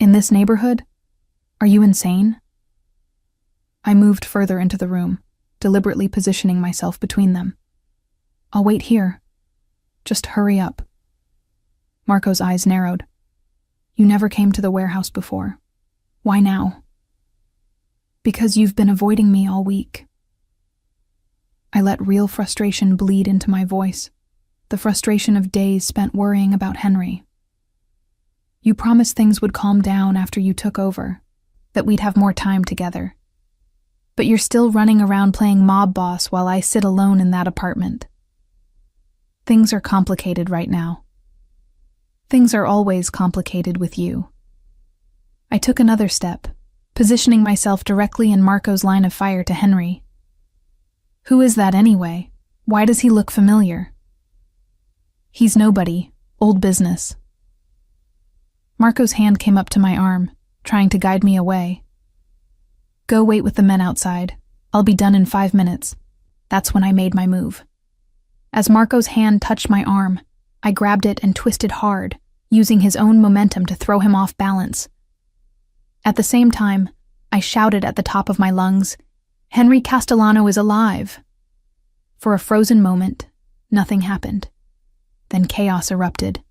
In this neighborhood? Are you insane? I moved further into the room, deliberately positioning myself between them. I'll wait here. Just hurry up. Marco's eyes narrowed. You never came to the warehouse before. Why now? Because you've been avoiding me all week. I let real frustration bleed into my voice, the frustration of days spent worrying about Henry. You promised things would calm down after you took over, that we'd have more time together. But you're still running around playing mob boss while I sit alone in that apartment. Things are complicated right now. Things are always complicated with you. I took another step, positioning myself directly in Marco's line of fire to Henry. Who is that anyway? Why does he look familiar? He's nobody, old business. Marco's hand came up to my arm, trying to guide me away. Go wait with the men outside. I'll be done in 5 minutes. That's when I made my move. As Marco's hand touched my arm, I grabbed it and twisted hard, using his own momentum to throw him off balance. At the same time, I shouted at the top of my lungs, "Henry Castellano is alive!" For a frozen moment, nothing happened. Then chaos erupted.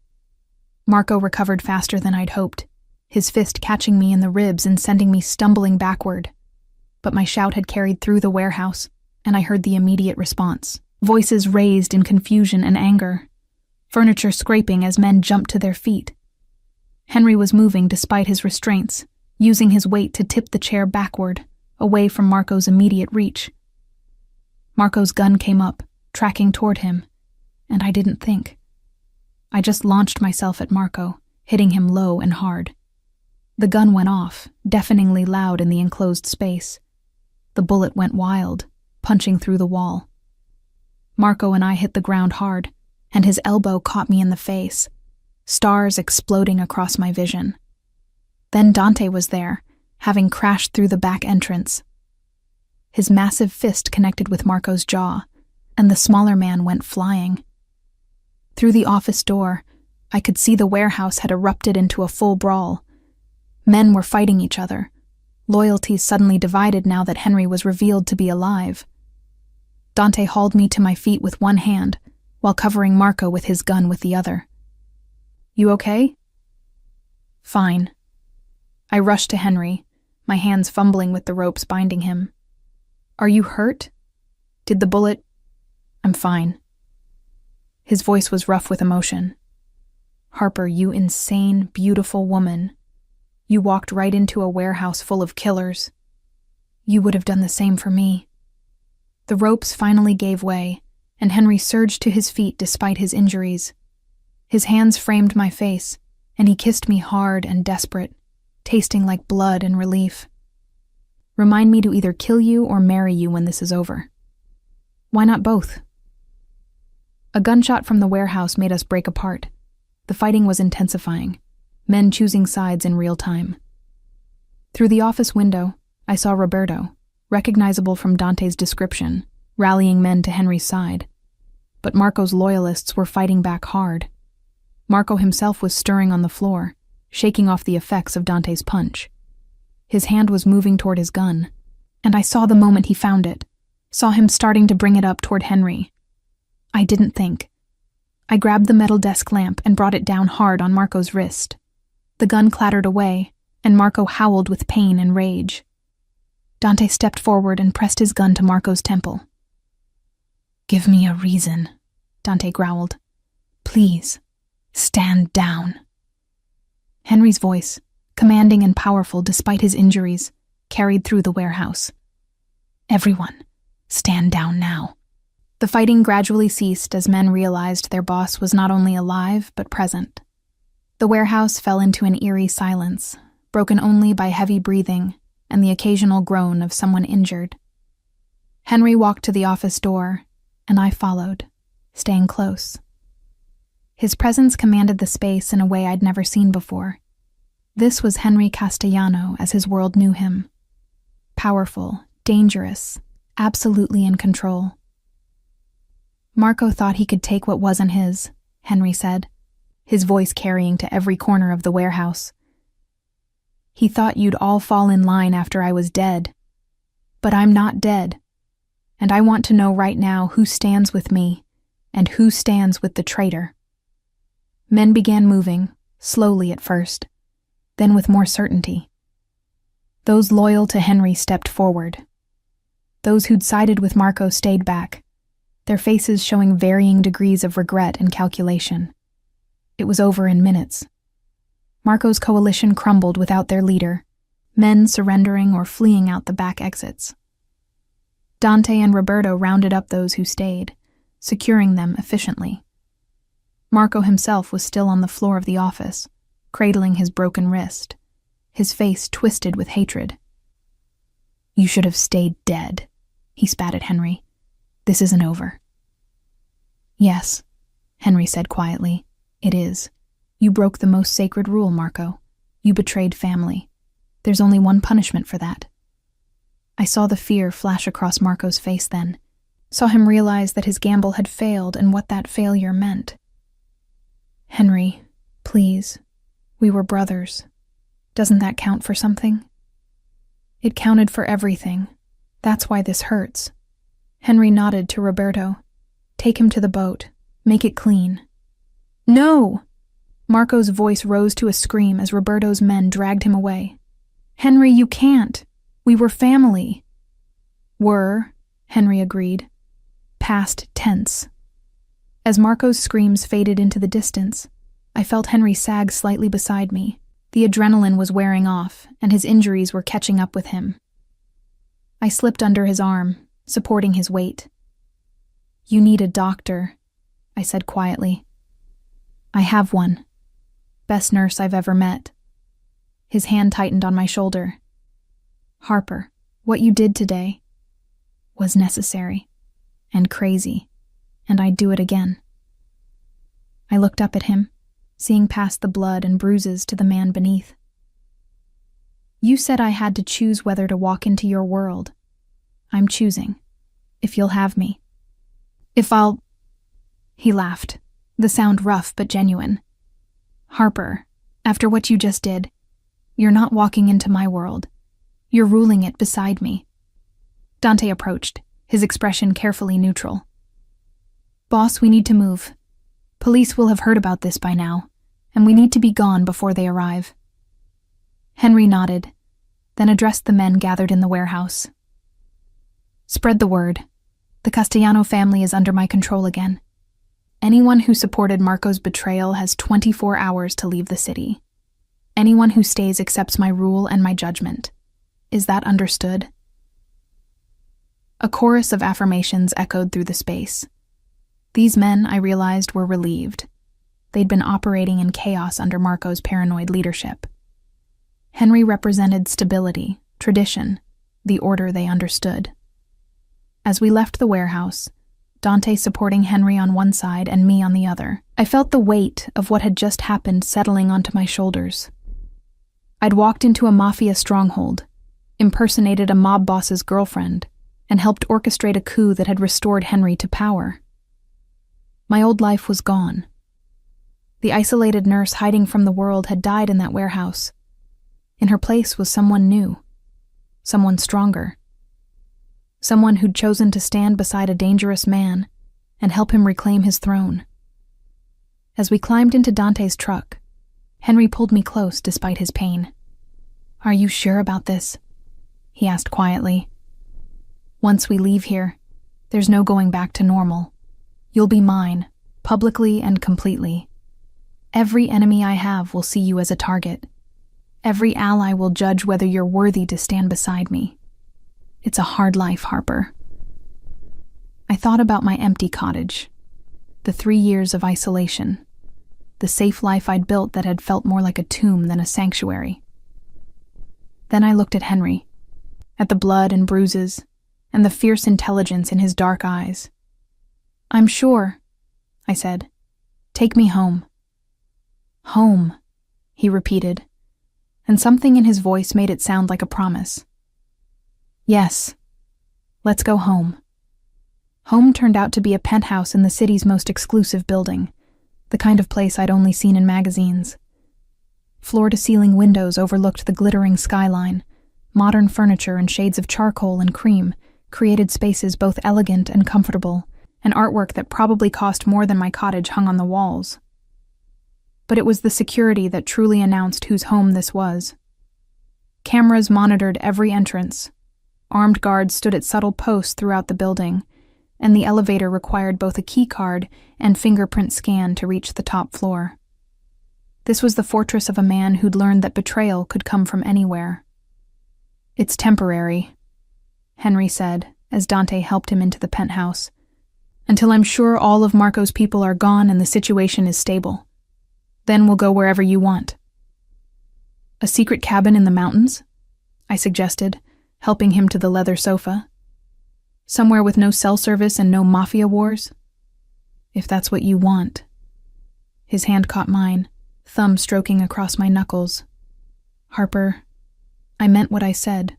Marco recovered faster than I'd hoped, his fist catching me in the ribs and sending me stumbling backward. But my shout had carried through the warehouse, and I heard the immediate response. Voices raised in confusion and anger. Furniture scraping as men jumped to their feet. Henry was moving despite his restraints, using his weight to tip the chair backward, away from Marco's immediate reach. Marco's gun came up, tracking toward him, and I didn't think. I just launched myself at Marco, hitting him low and hard. The gun went off, deafeningly loud in the enclosed space. The bullet went wild, punching through the wall. Marco and I hit the ground hard, and his elbow caught me in the face, stars exploding across my vision. Then Dante was there, having crashed through the back entrance. His massive fist connected with Marco's jaw, and the smaller man went flying. Through the office door, I could see the warehouse had erupted into a full brawl. Men were fighting each other. Loyalties suddenly divided now that Henry was revealed to be alive. Dante hauled me to my feet with one hand, while covering Marco with his gun with the other. "You okay?" "Fine." I rushed to Henry, my hands fumbling with the ropes binding him. "Are you hurt? Did the bullet—" "I'm fine." His voice was rough with emotion. "Harper, you insane, beautiful woman. You walked right into a warehouse full of killers. You would have done the same for me." The ropes finally gave way, and Henry surged to his feet despite his injuries. His hands framed my face, and he kissed me hard and desperate, tasting like blood and relief. "Remind me to either kill you or marry you when this is over." "Why not both?" A gunshot from the warehouse made us break apart. The fighting was intensifying, men choosing sides in real time. Through the office window, I saw Roberto, recognizable from Dante's description, rallying men to Henry's side. But Marco's loyalists were fighting back hard. Marco himself was stirring on the floor, shaking off the effects of Dante's punch. His hand was moving toward his gun, and I saw the moment he found it, saw him starting to bring it up toward Henry. I didn't think. I grabbed the metal desk lamp and brought it down hard on Marco's wrist. The gun clattered away, and Marco howled with pain and rage. Dante stepped forward and pressed his gun to Marco's temple. "Give me a reason," Dante growled. "Please, stand down." Henry's voice, commanding and powerful despite his injuries, carried through the warehouse. "Everyone, stand down now." The fighting gradually ceased as men realized their boss was not only alive but present. The warehouse fell into an eerie silence, broken only by heavy breathing and the occasional groan of someone injured. Henry walked to the office door, and I followed, staying close. His presence commanded the space in a way I'd never seen before. This was Henry Castellano as his world knew him. Powerful, dangerous, absolutely in control. "Marco thought he could take what wasn't his," Henry said, his voice carrying to every corner of the warehouse. "He thought you'd all fall in line after I was dead. But I'm not dead, and I want to know right now who stands with me and who stands with the traitor." Men began moving, slowly at first, then with more certainty. Those loyal to Henry stepped forward. Those who'd sided with Marco stayed back, their faces showing varying degrees of regret and calculation. It was over in minutes. Marco's coalition crumbled without their leader, men surrendering or fleeing out the back exits. Dante and Roberto rounded up those who stayed, securing them efficiently. Marco himself was still on the floor of the office, cradling his broken wrist, his face twisted with hatred. "You should have stayed dead," he spat at Henry. "This isn't over." "Yes," Henry said quietly, "it is. You broke the most sacred rule, Marco. You betrayed family. There's only one punishment for that." I saw the fear flash across Marco's face then, saw him realize that his gamble had failed and what that failure meant. "Henry, please. We were brothers. Doesn't that count for something?" "It counted for everything. That's why this hurts." Henry nodded to Roberto. "Take him to the boat. Make it clean." "No!" Marco's voice rose to a scream as Roberto's men dragged him away. "Henry, you can't. We were family." "Were," Henry agreed. "Past tense." As Marco's screams faded into the distance, I felt Henry sag slightly beside me. The adrenaline was wearing off, and his injuries were catching up with him. I slipped under his arm, supporting his weight. "You need a doctor," I said quietly. "I have one. Best nurse I've ever met." His hand tightened on my shoulder. "Harper, what you did today was necessary and crazy, and I'd do it again." I looked up at him, seeing past the blood and bruises to the man beneath. "You said I had to choose whether to walk into your world. I'm choosing, if you'll have me. If I'll—" He laughed, the sound rough but genuine. "Harper, after what you just did, you're not walking into my world. You're ruling it beside me." Dante approached, his expression carefully neutral. "Boss, we need to move. Police will have heard about this by now, and we need to be gone before they arrive." Henry nodded, then addressed the men gathered in the warehouse. "Spread the word. The Castellano family is under my control again. Anyone who supported Marco's betrayal has 24 hours to leave the city. Anyone who stays accepts my rule and my judgment. Is that understood?" A chorus of affirmations echoed through the space. These men, I realized, were relieved. They'd been operating in chaos under Marco's paranoid leadership. Henry represented stability, tradition, the order they understood. As we left the warehouse, Dante supporting Henry on one side and me on the other, I felt the weight of what had just happened settling onto my shoulders. I'd walked into a mafia stronghold, impersonated a mob boss's girlfriend, and helped orchestrate a coup that had restored Henry to power. My old life was gone. The isolated nurse hiding from the world had died in that warehouse. In her place was someone new, someone stronger, someone who'd chosen to stand beside a dangerous man and help him reclaim his throne. As we climbed into Dante's truck, Henry pulled me close despite his pain. "Are you sure about this?" he asked quietly. "Once we leave here, there's no going back to normal. You'll be mine, publicly and completely. Every enemy I have will see you as a target. Every ally will judge whether you're worthy to stand beside me. It's a hard life, Harper." I thought about my empty cottage, the 3 years of isolation, the safe life I'd built that had felt more like a tomb than a sanctuary. Then I looked at Henry, at the blood and bruises, and the fierce intelligence in his dark eyes. "I'm sure," I said. "Take me home." "Home," he repeated, and something in his voice made it sound like a promise. "Yes, let's go home." Home turned out to be a penthouse in the city's most exclusive building, the kind of place I'd only seen in magazines. Floor-to-ceiling windows overlooked the glittering skyline. Modern furniture and shades of charcoal and cream created spaces both elegant and comfortable, and artwork that probably cost more than my cottage hung on the walls. But it was the security that truly announced whose home this was. Cameras monitored every entrance. Armed guards stood at subtle posts throughout the building, and the elevator required both a key card and fingerprint scan to reach the top floor. This was the fortress of a man who'd learned that betrayal could come from anywhere. "It's temporary," Henry said, as Dante helped him into the penthouse, "until I'm sure all of Marco's people are gone and the situation is stable. Then we'll go wherever you want." "A secret cabin in the mountains?" I suggested, helping him to the leather sofa. "Somewhere with no cell service and no mafia wars?" "If that's what you want." His hand caught mine, thumb stroking across my knuckles. "Harper, I meant what I said.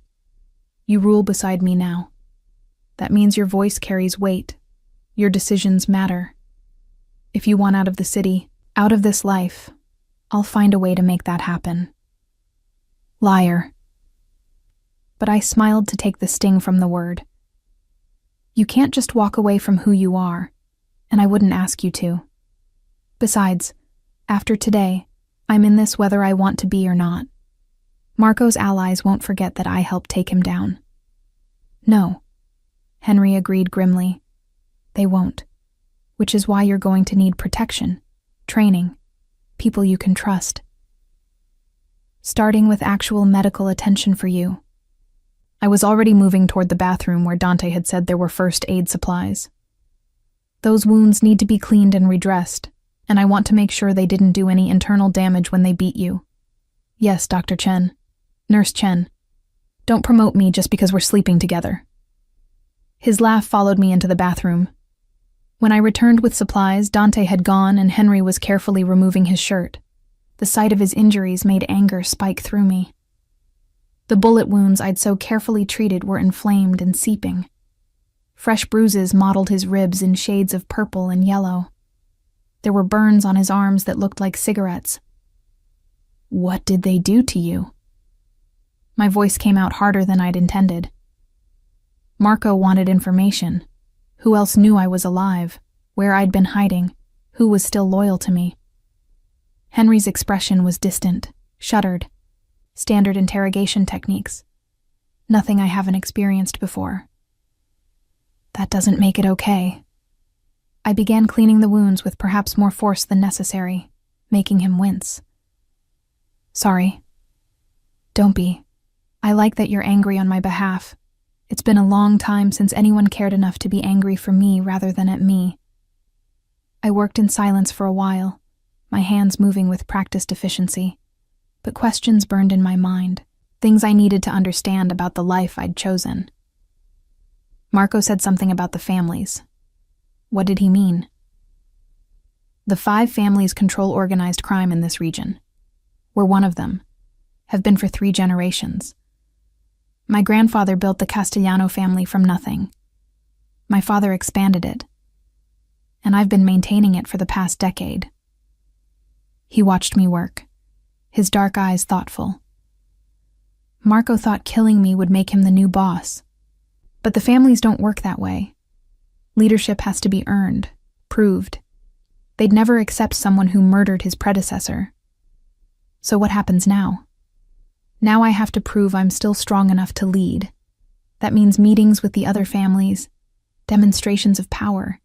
You rule beside me now. That means your voice carries weight. Your decisions matter. If you want out of the city, out of this life, I'll find a way to make that happen." Liar. But I smiled to take the sting from the word. You can't just walk away from who you are, and I wouldn't ask you to. Besides, after today, I'm in this whether I want to be or not. Marco's allies won't forget that I helped take him down. "No," Henry agreed grimly. "They won't. Which is why you're going to need protection, training, people you can trust. Starting with actual medical attention for you." I was already moving toward the bathroom where Dante had said there were first aid supplies. "Those wounds need to be cleaned and redressed, and I want to make sure they didn't do any internal damage when they beat you." "Yes, Dr. Chen. Nurse Chen. Don't promote me just because we're sleeping together." His laugh followed me into the bathroom. When I returned with supplies, Dante had gone and Henry was carefully removing his shirt. The sight of his injuries made anger spike through me. The bullet wounds I'd so carefully treated were inflamed and seeping. Fresh bruises mottled his ribs in shades of purple and yellow. There were burns on his arms that looked like cigarettes. "What did they do to you?" My voice came out harder than I'd intended. Marco wanted information. Who else knew I was alive, where I'd been hiding, who was still loyal to me? Henry's expression was distant, shuttered. Standard interrogation techniques. Nothing I haven't experienced before. That doesn't make it okay. I began cleaning the wounds with perhaps more force than necessary, making him wince. "Sorry." "Don't be. I like that you're angry on my behalf. It's been a long time since anyone cared enough to be angry for me rather than at me." I worked in silence for a while, my hands moving with practiced efficiency, but questions burned in my mind, things I needed to understand about the life I'd chosen. Marco said something about the families. What did he mean? "The 5 families control organized crime in this region. We're one of them, have been for 3 generations. My grandfather built the Castellano family from nothing. My father expanded it, and I've been maintaining it for the past decade." He watched me work, his dark eyes thoughtful. Marco thought killing me would make him the new boss. But the families don't work that way. Leadership has to be earned, proved. They'd never accept someone who murdered his predecessor. So what happens now? Now I have to prove I'm still strong enough to lead. That means meetings with the other families, demonstrations of power,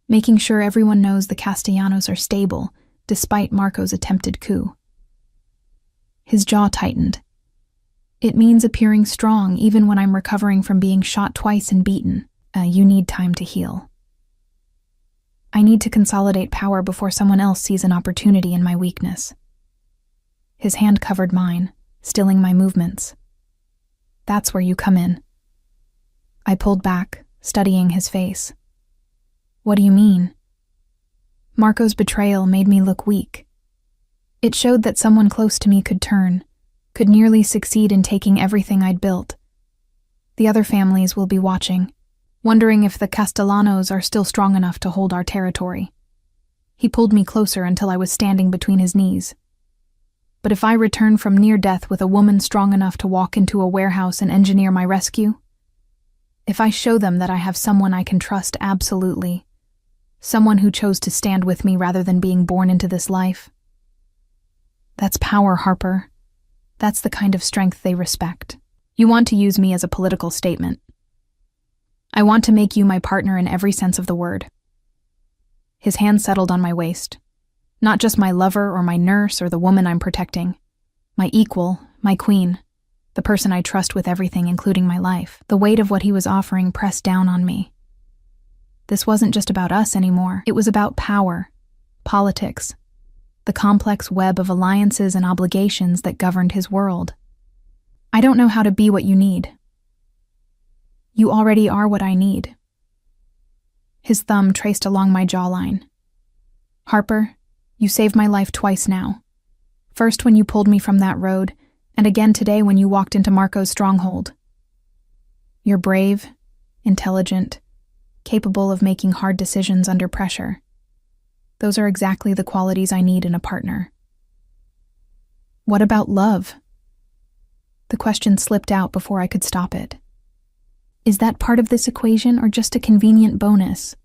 making sure everyone knows the Castellanos are stable, despite Marco's attempted coup. His jaw tightened. It means appearing strong even when I'm recovering from being shot twice and beaten. You need time to heal. I need to consolidate power before someone else sees an opportunity in my weakness. His hand covered mine, stilling my movements. "That's where you come in." I pulled back, studying his face. "What do you mean?" Marco's betrayal made me look weak. It showed that someone close to me could turn, could nearly succeed in taking everything I'd built. The other families will be watching, wondering if the Castellanos are still strong enough to hold our territory. He pulled me closer until I was standing between his knees. "But if I return from near death with a woman strong enough to walk into a warehouse and engineer my rescue? If I show them that I have someone I can trust absolutely, someone who chose to stand with me rather than being born into this life? That's power, Harper. That's the kind of strength they respect. You want to use me as a political statement. I want to make you my partner in every sense of the word." His hand settled on my waist. Not just my lover or my nurse or the woman I'm protecting. My equal, my queen, the person I trust with everything, including my life. The weight of what he was offering pressed down on me. This wasn't just about us anymore. It was about power, politics, the complex web of alliances and obligations that governed his world. I don't know how to be what you need. You already are what I need. His thumb traced along my jawline. Harper, you saved my life twice now. First when you pulled me from that road, and again today when you walked into Marco's stronghold. You're brave, intelligent, capable of making hard decisions under pressure. Those are exactly the qualities I need in a partner. What about love? The question slipped out before I could stop it. Is that part of this equation or just a convenient bonus?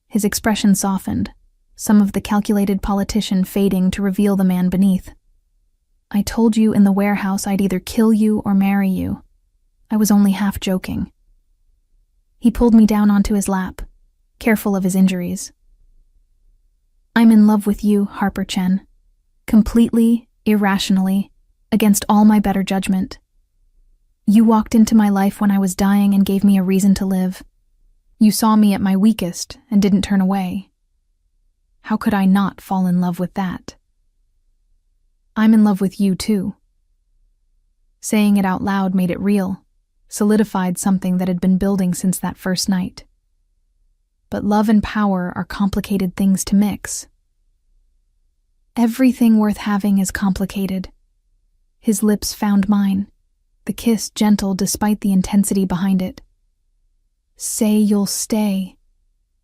His expression softened, some of the calculated politician fading to reveal the man beneath. I told you in the warehouse I'd either kill you or marry you. I was only half joking. He pulled me down onto his lap, careful of his injuries. I'm in love with you, Harper Chen. Completely, irrationally, against all my better judgment. You walked into my life when I was dying and gave me a reason to live. You saw me at my weakest and didn't turn away. How could I not fall in love with that? I'm in love with you too. Saying it out loud made it real, solidified something that had been building since that first night. But love and power are complicated things to mix. Everything worth having is complicated. His lips found mine, the kiss gentle despite the intensity behind it. Say you'll stay.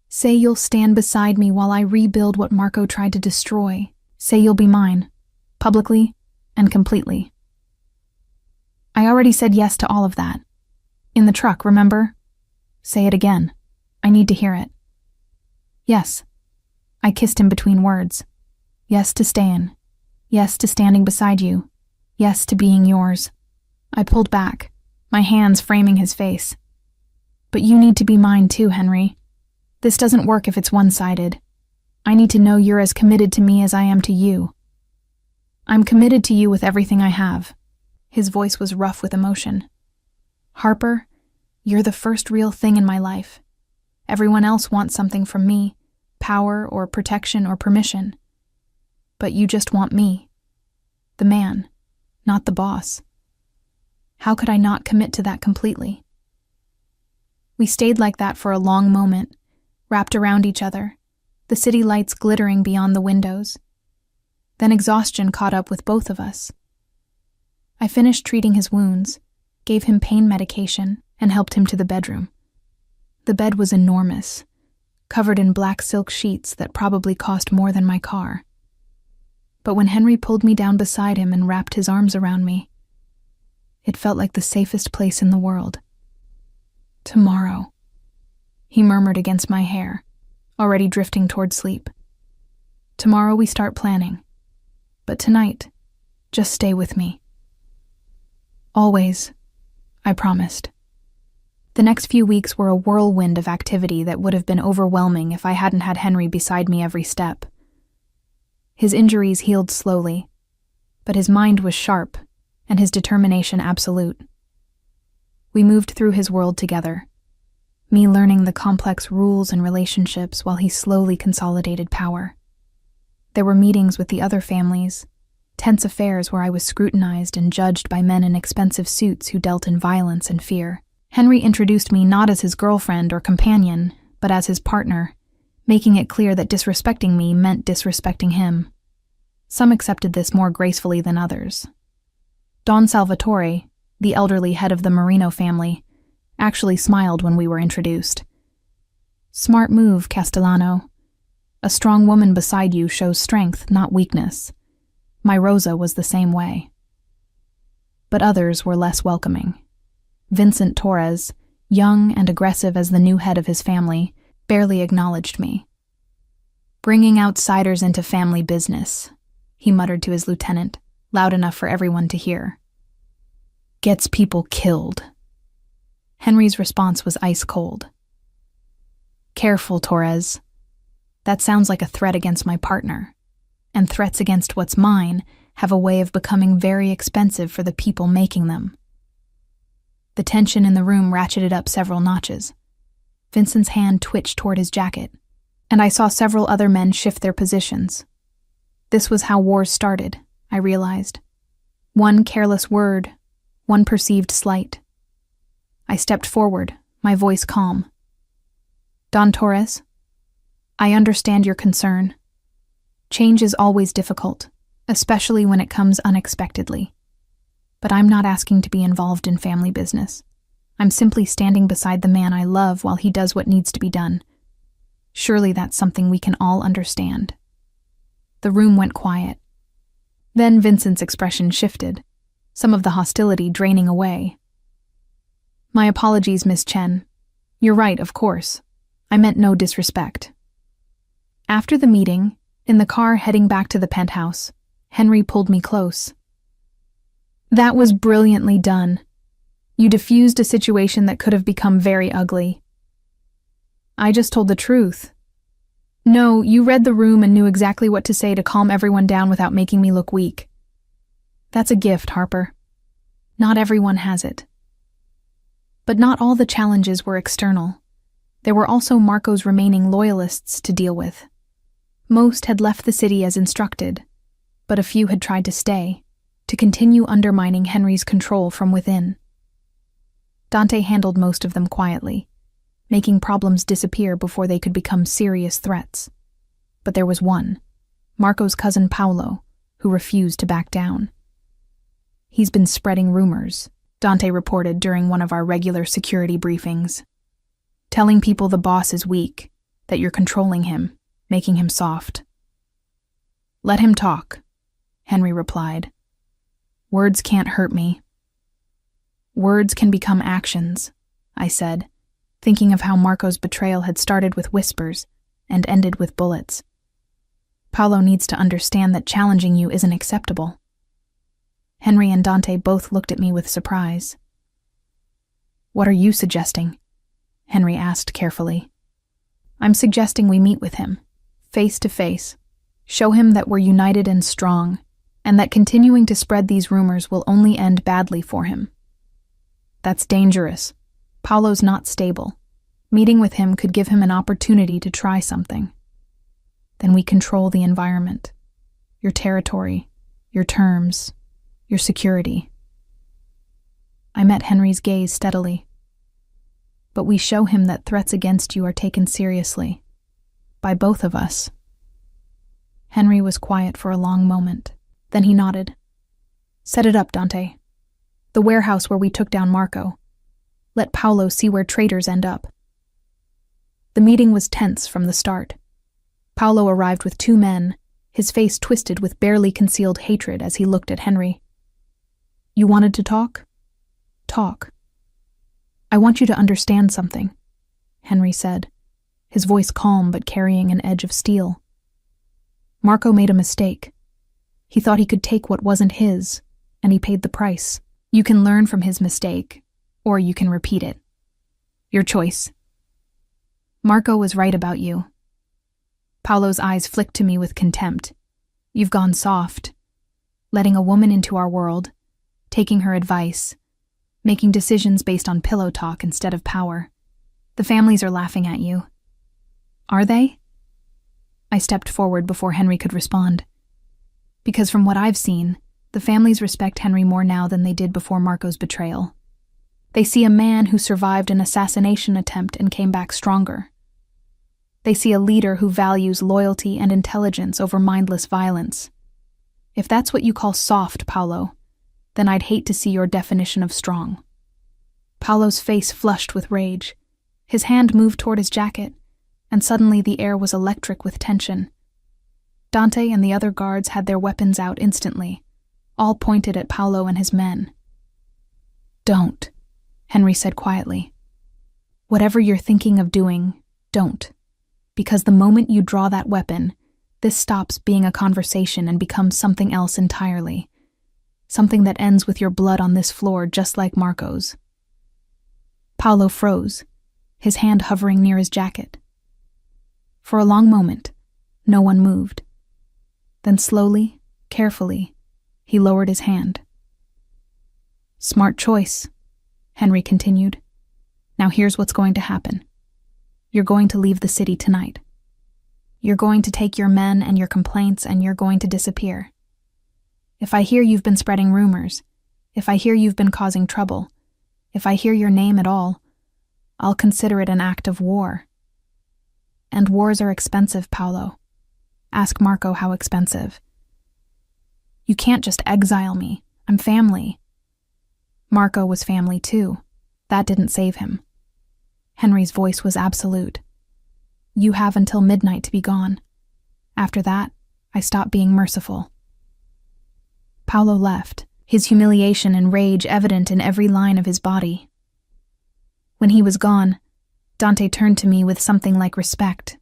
Say you'll stand beside me while I rebuild what Marco tried to destroy. Say you'll be mine, publicly and completely. I already said yes to all of that. In the truck, remember? Say it again. I need to hear it. Yes. I kissed him between words. Yes to staying. Yes to standing beside you. Yes to being yours. I pulled back, my hands framing his face. But you need to be mine too, Henry. This doesn't work if it's one-sided. I need to know you're as committed to me as I am to you. I'm committed to you with everything I have. His voice was rough with emotion. Harper, you're the first real thing in my life. Everyone else wants something from me, power or protection or permission. But you just want me. The man, not the boss. How could I not commit to that completely? We stayed like that for a long moment, wrapped around each other, the city lights glittering beyond the windows. Then exhaustion caught up with both of us. I finished treating his wounds, gave him pain medication, and helped him to the bedroom. The bed was enormous, covered in black silk sheets that probably cost more than my car. But when Henry pulled me down beside him and wrapped his arms around me, it felt like the safest place in the world. Tomorrow, he murmured against my hair, already drifting toward sleep. Tomorrow we start planning. But tonight, just stay with me. Always, I promised. The next few weeks were a whirlwind of activity that would have been overwhelming if I hadn't had Henry beside me every step. His injuries healed slowly, but his mind was sharp and his determination absolute. We moved through his world together, me learning the complex rules and relationships while he slowly consolidated power. There were meetings with the other families, tense affairs where I was scrutinized and judged by men in expensive suits who dealt in violence and fear. Henry introduced me not as his girlfriend or companion, but as his partner, making it clear that disrespecting me meant disrespecting him. Some accepted this more gracefully than others. Don Salvatore, the elderly head of the Marino family, actually smiled when we were introduced. Smart move, Castellano. A strong woman beside you shows strength, not weakness. My Rosa was the same way. But others were less welcoming. Vincent Torres, young and aggressive as the new head of his family, barely acknowledged me. Bringing outsiders into family business, he muttered to his lieutenant, loud enough for everyone to hear. Gets people killed. Henry's response was ice cold. Careful, Torres. That sounds like a threat against my partner. And threats against what's mine have a way of becoming very expensive for the people making them. The tension in the room ratcheted up several notches. Vincent's hand twitched toward his jacket, and I saw several other men shift their positions. This was how wars started, I realized. One careless word, one perceived slight. I stepped forward, my voice calm. Don Torres, I understand your concern. Change is always difficult, especially when it comes unexpectedly. But I'm not asking to be involved in family business. I'm simply standing beside the man I love while he does what needs to be done. Surely that's something we can all understand. The room went quiet. Then Vincent's expression shifted, some of the hostility draining away. My apologies, Miss Chen. You're right, of course. I meant no disrespect. After the meeting, in the car heading back to the penthouse, Henry pulled me close. That was brilliantly done. You diffused a situation that could have become very ugly. I just told the truth. No, you read the room and knew exactly what to say to calm everyone down without making me look weak. That's a gift, Harper. Not everyone has it. But not all the challenges were external. There were also Marco's remaining loyalists to deal with. Most had left the city as instructed, but a few had tried to stay, to continue undermining Henry's control from within. Dante handled most of them quietly, making problems disappear before they could become serious threats. But there was one, Marco's cousin Paolo, who refused to back down. He's been spreading rumors, Dante reported during one of our regular security briefings. Telling people the boss is weak, that you're controlling him, making him soft. Let him talk, Henry replied. Words can't hurt me. Words can become actions, I said, thinking of how Marco's betrayal had started with whispers and ended with bullets. Paolo needs to understand that challenging you isn't acceptable. Henry and Dante both looked at me with surprise. What are you suggesting? Henry asked carefully. I'm suggesting we meet with him, face to face, show him that we're united and strong, and that continuing to spread these rumors will only end badly for him. That's dangerous. Paolo's not stable. Meeting with him could give him an opportunity to try something. Then we control the environment, your territory, your terms, your security. I met Henry's gaze steadily. But we show him that threats against you are taken seriously, by both of us. Henry was quiet for a long moment. Then he nodded. Set it up, Dante. The warehouse where we took down Marco. Let Paolo see where traitors end up. The meeting was tense from the start. Paolo arrived with 2 men, his face twisted with barely concealed hatred as he looked at Henry. You wanted to talk? Talk. I want you to understand something, Henry said, his voice calm but carrying an edge of steel. Marco made a mistake. He thought he could take what wasn't his, and he paid the price. You can learn from his mistake, or you can repeat it. Your choice. Marco was right about you. Paolo's eyes flicked to me with contempt. You've gone soft, letting a woman into our world, taking her advice, making decisions based on pillow talk instead of power. The families are laughing at you. Are they? I stepped forward before Henry could respond. Because from what I've seen, the families respect Henry more now than they did before Marco's betrayal. They see a man who survived an assassination attempt and came back stronger. They see a leader who values loyalty and intelligence over mindless violence. If that's what you call soft, Paolo, then I'd hate to see your definition of strong. Paolo's face flushed with rage. His hand moved toward his jacket, and suddenly the air was electric with tension. Dante and the other guards had their weapons out instantly, all pointed at Paolo and his men. Don't, Henry said quietly. Whatever you're thinking of doing, don't. Because the moment you draw that weapon, this stops being a conversation and becomes something else entirely. Something that ends with your blood on this floor just like Marco's. Paolo froze, his hand hovering near his jacket. For a long moment, no one moved. Then slowly, carefully, he lowered his hand. "Smart choice," Henry continued. "Now here's what's going to happen. You're going to leave the city tonight. You're going to take your men and your complaints and you're going to disappear. If I hear you've been spreading rumors, if I hear you've been causing trouble, if I hear your name at all, I'll consider it an act of war. And wars are expensive, Paolo. Ask Marco how expensive. You can't just exile me. I'm family." Marco was family too. That didn't save him. Henry's voice was absolute. "You have until midnight to be gone. After that, I stop being merciful." Paolo left, his humiliation and rage evident in every line of his body. When he was gone, Dante turned to me with something like respect.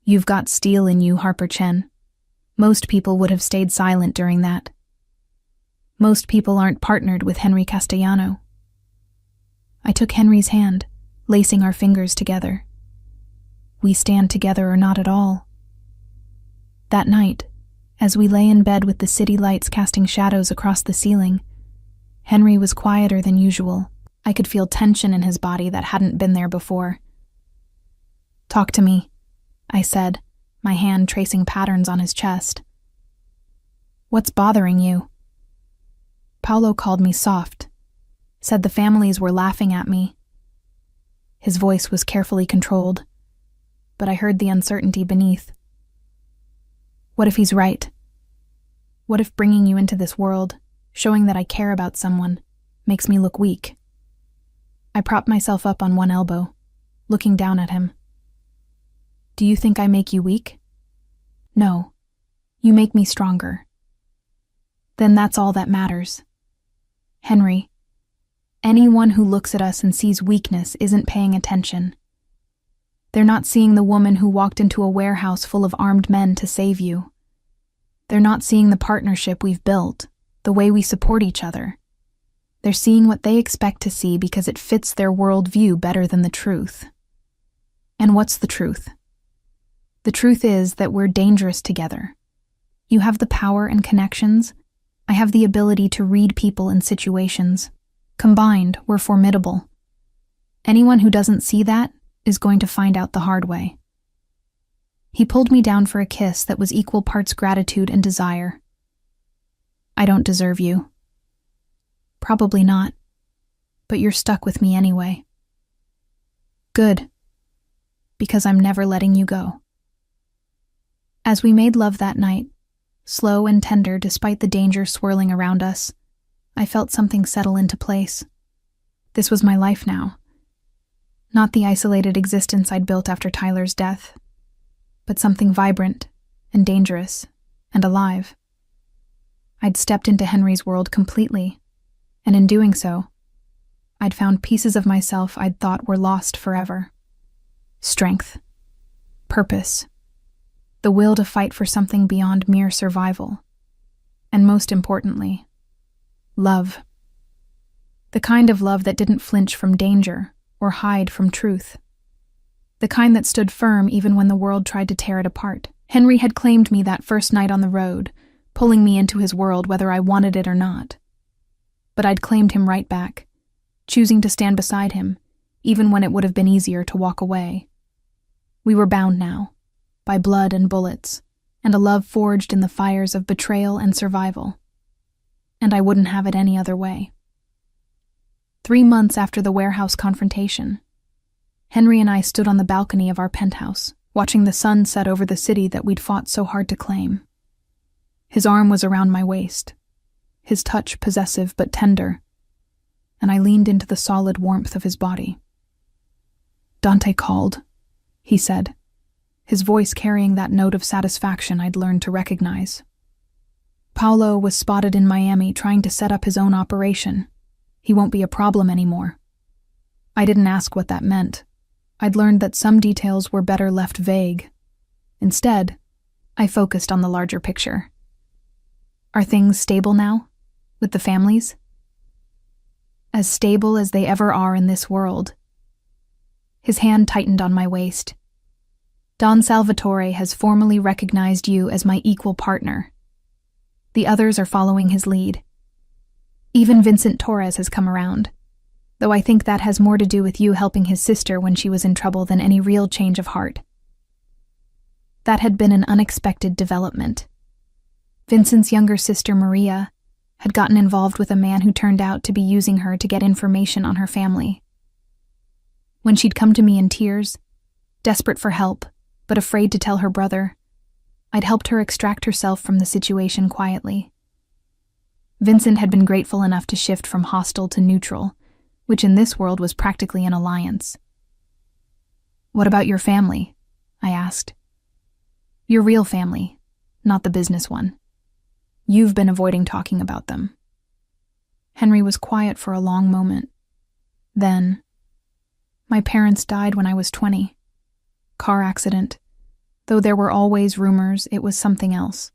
"You've got steel in you, Harper Chen. Most people would have stayed silent during that. Most people aren't partnered with Henry Castellano." I took Henry's hand, lacing our fingers together. We stand together or not at all. That night, as we lay in bed with the city lights casting shadows across the ceiling, Henry was quieter than usual. I could feel tension in his body that hadn't been there before. "Talk to me," I said, my hand tracing patterns on his chest. "What's bothering you?" Paolo called me soft, said the families were laughing at me. His voice was carefully controlled, but I heard the uncertainty beneath. "What if he's right? What if bringing you into this world, showing that I care about someone, makes me look weak?" I propped myself up on one elbow, looking down at him. "Do you think I make you weak?" "No, you make me stronger." "Then that's all that matters. Henry, anyone who looks at us and sees weakness isn't paying attention. They're not seeing the woman who walked into a warehouse full of armed men to save you. They're not seeing the partnership we've built, the way we support each other. They're seeing what they expect to see because it fits their worldview better than the truth. And what's the truth? The truth is that we're dangerous together. You have the power and connections. I have the ability to read people and situations. Combined, we're formidable. Anyone who doesn't see that is going to find out the hard way." He pulled me down for a kiss that was equal parts gratitude and desire. "I don't deserve you." "Probably not, but you're stuck with me anyway." "Good, because I'm never letting you go." As we made love that night, slow and tender despite the danger swirling around us, I felt something settle into place. This was my life now. Not the isolated existence I'd built after Tyler's death, but something vibrant and dangerous and alive. I'd stepped into Henry's world completely, and in doing so, I'd found pieces of myself I'd thought were lost forever. Strength, purpose, the will to fight for something beyond mere survival, and most importantly, love. The kind of love that didn't flinch from danger or hide from truth. The kind that stood firm even when the world tried to tear it apart. Henry had claimed me that first night on the road, pulling me into his world whether I wanted it or not. But I'd claimed him right back, choosing to stand beside him, even when it would have been easier to walk away. We were bound now, by blood and bullets, and a love forged in the fires of betrayal and survival. And I wouldn't have it any other way. 3 months after the warehouse confrontation, Henry and I stood on the balcony of our penthouse, watching the sun set over the city that we'd fought so hard to claim. His arm was around my waist, his touch possessive but tender, and I leaned into the solid warmth of his body. "Dante called," he said, his voice carrying that note of satisfaction I'd learned to recognize. "Paolo was spotted in Miami trying to set up his own operation. He won't be a problem anymore." I didn't ask what that meant. I'd learned that some details were better left vague. Instead, I focused on the larger picture. "Are things stable now? With the families?" "As stable as they ever are in this world." His hand tightened on my waist. Don Salvatore has formally recognized you as my equal partner. The others are following his lead. Even Vincent Torres has come around, though I think that has more to do with you helping his sister when she was in trouble than any real change of heart. That had been an unexpected development. Vincent's younger sister, Maria, had gotten involved with a man who turned out to be using her to get information on her family. When she'd come to me in tears, desperate for help, but afraid to tell her brother, I'd helped her extract herself from the situation quietly. Vincent had been grateful enough to shift from hostile to neutral, which in this world was practically an alliance. "What about your family?" I asked. "Your real family, not the business one. You've been avoiding talking about them." Henry was quiet for a long moment. Then, "My parents died when I was 20. Car accident. Though there were always rumors, it was something else.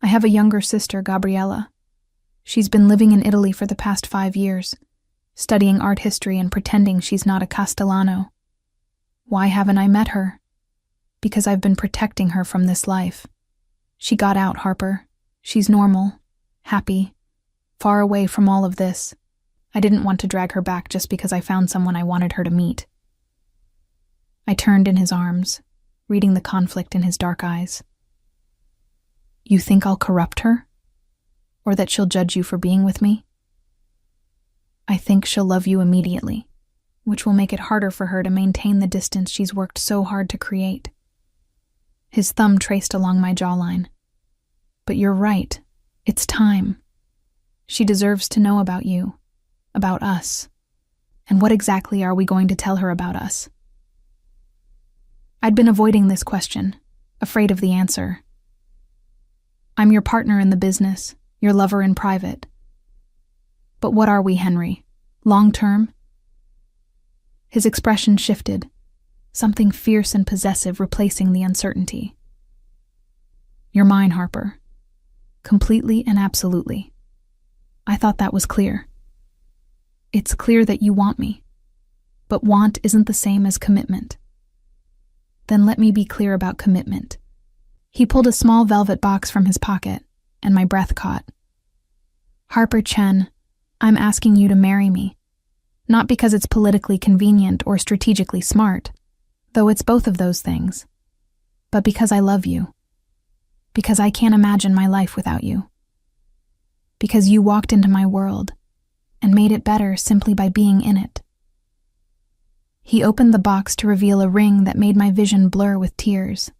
I have a younger sister, Gabriella. She's been living in Italy for the past 5 years, studying art history and pretending she's not a Castellano. Why haven't I met her? Because I've been protecting her from this life. She got out, Harper. She's normal, happy, far away from all of this. I didn't want to drag her back just because I found someone I wanted her to meet." I turned in his arms, reading the conflict in his dark eyes. "You think I'll corrupt her? Or that she'll judge you for being with me?" "I think she'll love you immediately, which will make it harder for her to maintain the distance she's worked so hard to create." His thumb traced along my jawline. "But you're right. It's time. She deserves to know about you, about us. And what exactly are we going to tell her about us?" I'd been avoiding this question, afraid of the answer. "I'm your partner in the business, your lover in private. But what are we, Henry? Long-term?" His expression shifted, something fierce and possessive replacing the uncertainty. "You're mine, Harper. Completely and absolutely. I thought that was clear. It's clear that you want me, but want isn't the same as commitment. Then let me be clear about commitment." He pulled a small velvet box from his pocket, and my breath caught. "Harper Chen, I'm asking you to marry me. Not because it's politically convenient or strategically smart, though it's both of those things, but because I love you. Because I can't imagine my life without you. Because you walked into my world and made it better simply by being in it." He opened the box to reveal a ring that made my vision blur with tears.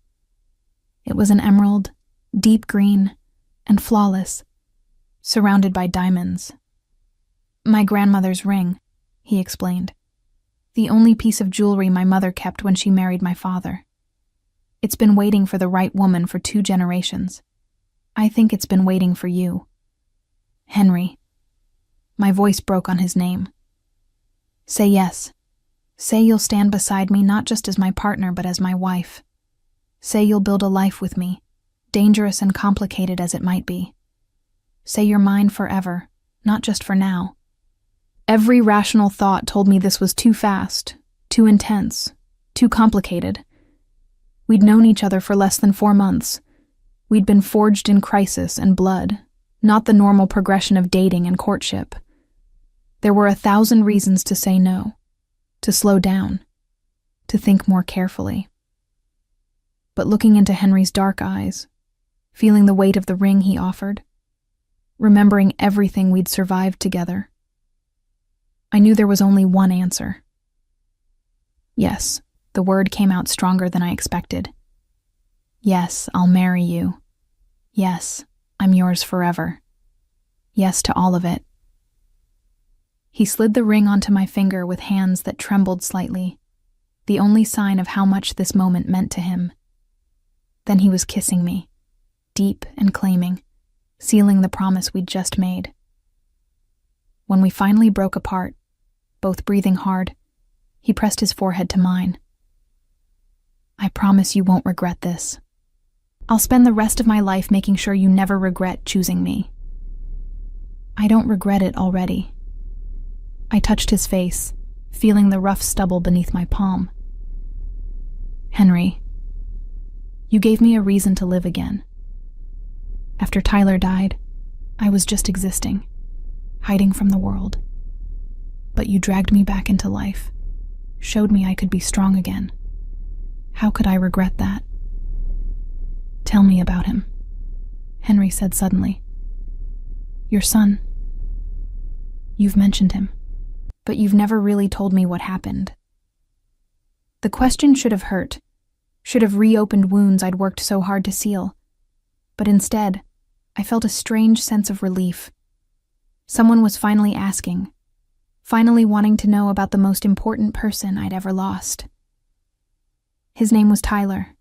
It was an emerald, deep green, and flawless, surrounded by diamonds. "My grandmother's ring," he explained. "The only piece of jewelry my mother kept when she married my father. It's been waiting for the right woman for 2 generations. I think it's been waiting for you. Henry." My voice broke on his name. "Say yes. Say you'll stand beside me not just as my partner but as my wife. Say you'll build a life with me, dangerous and complicated as it might be. Say you're mine forever, not just for now." Every rational thought told me this was too fast, too intense, too complicated. We'd known each other for less than 4 months. We'd been forged in crisis and blood, not the normal progression of dating and courtship. There were 1,000 reasons to say no, to slow down, to think more carefully. But looking into Henry's dark eyes, feeling the weight of the ring he offered, remembering everything we'd survived together, I knew there was only one answer. Yes, the word came out stronger than I expected. Yes, I'll marry you. Yes, I'm yours forever. Yes to all of it. He slid the ring onto my finger with hands that trembled slightly, the only sign of how much this moment meant to him. Then he was kissing me, deep and claiming, sealing the promise we'd just made. When we finally broke apart, both breathing hard, he pressed his forehead to mine. "I promise you won't regret this. I'll spend the rest of my life making sure you never regret choosing me." "I don't regret it already." I touched his face, feeling the rough stubble beneath my palm. "Henry, You gave me a reason to live again. After Tyler died, I was just existing, hiding from the world. But you dragged me back into life, showed me I could be strong again. How could I regret that? Tell me about him, Henry said suddenly. Your son. You've mentioned him, but you've never really told me what happened. The question should have hurt, should have reopened wounds I'd worked so hard to seal. But instead, I felt a strange sense of relief. Someone was finally asking, finally wanting to know about the most important person I'd ever lost. His name was Tyler.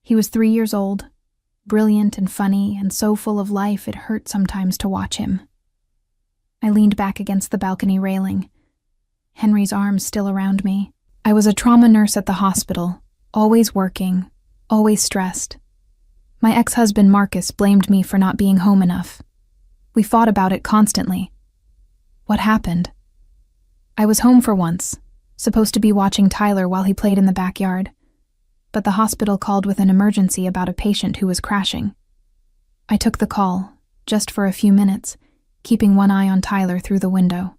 He was 3 years old, brilliant and funny, and so full of life it hurt sometimes to watch him. I leaned back against the balcony railing, Henry's arms still around me. I was a trauma nurse at the hospital, always working, always stressed. My ex-husband Marcus blamed me for not being home enough. We fought about it constantly. What happened? I was home for once, supposed to be watching Tyler while he played in the backyard, but the hospital called with an emergency about a patient who was crashing. I took the call, just for a few minutes, keeping one eye on Tyler through the window.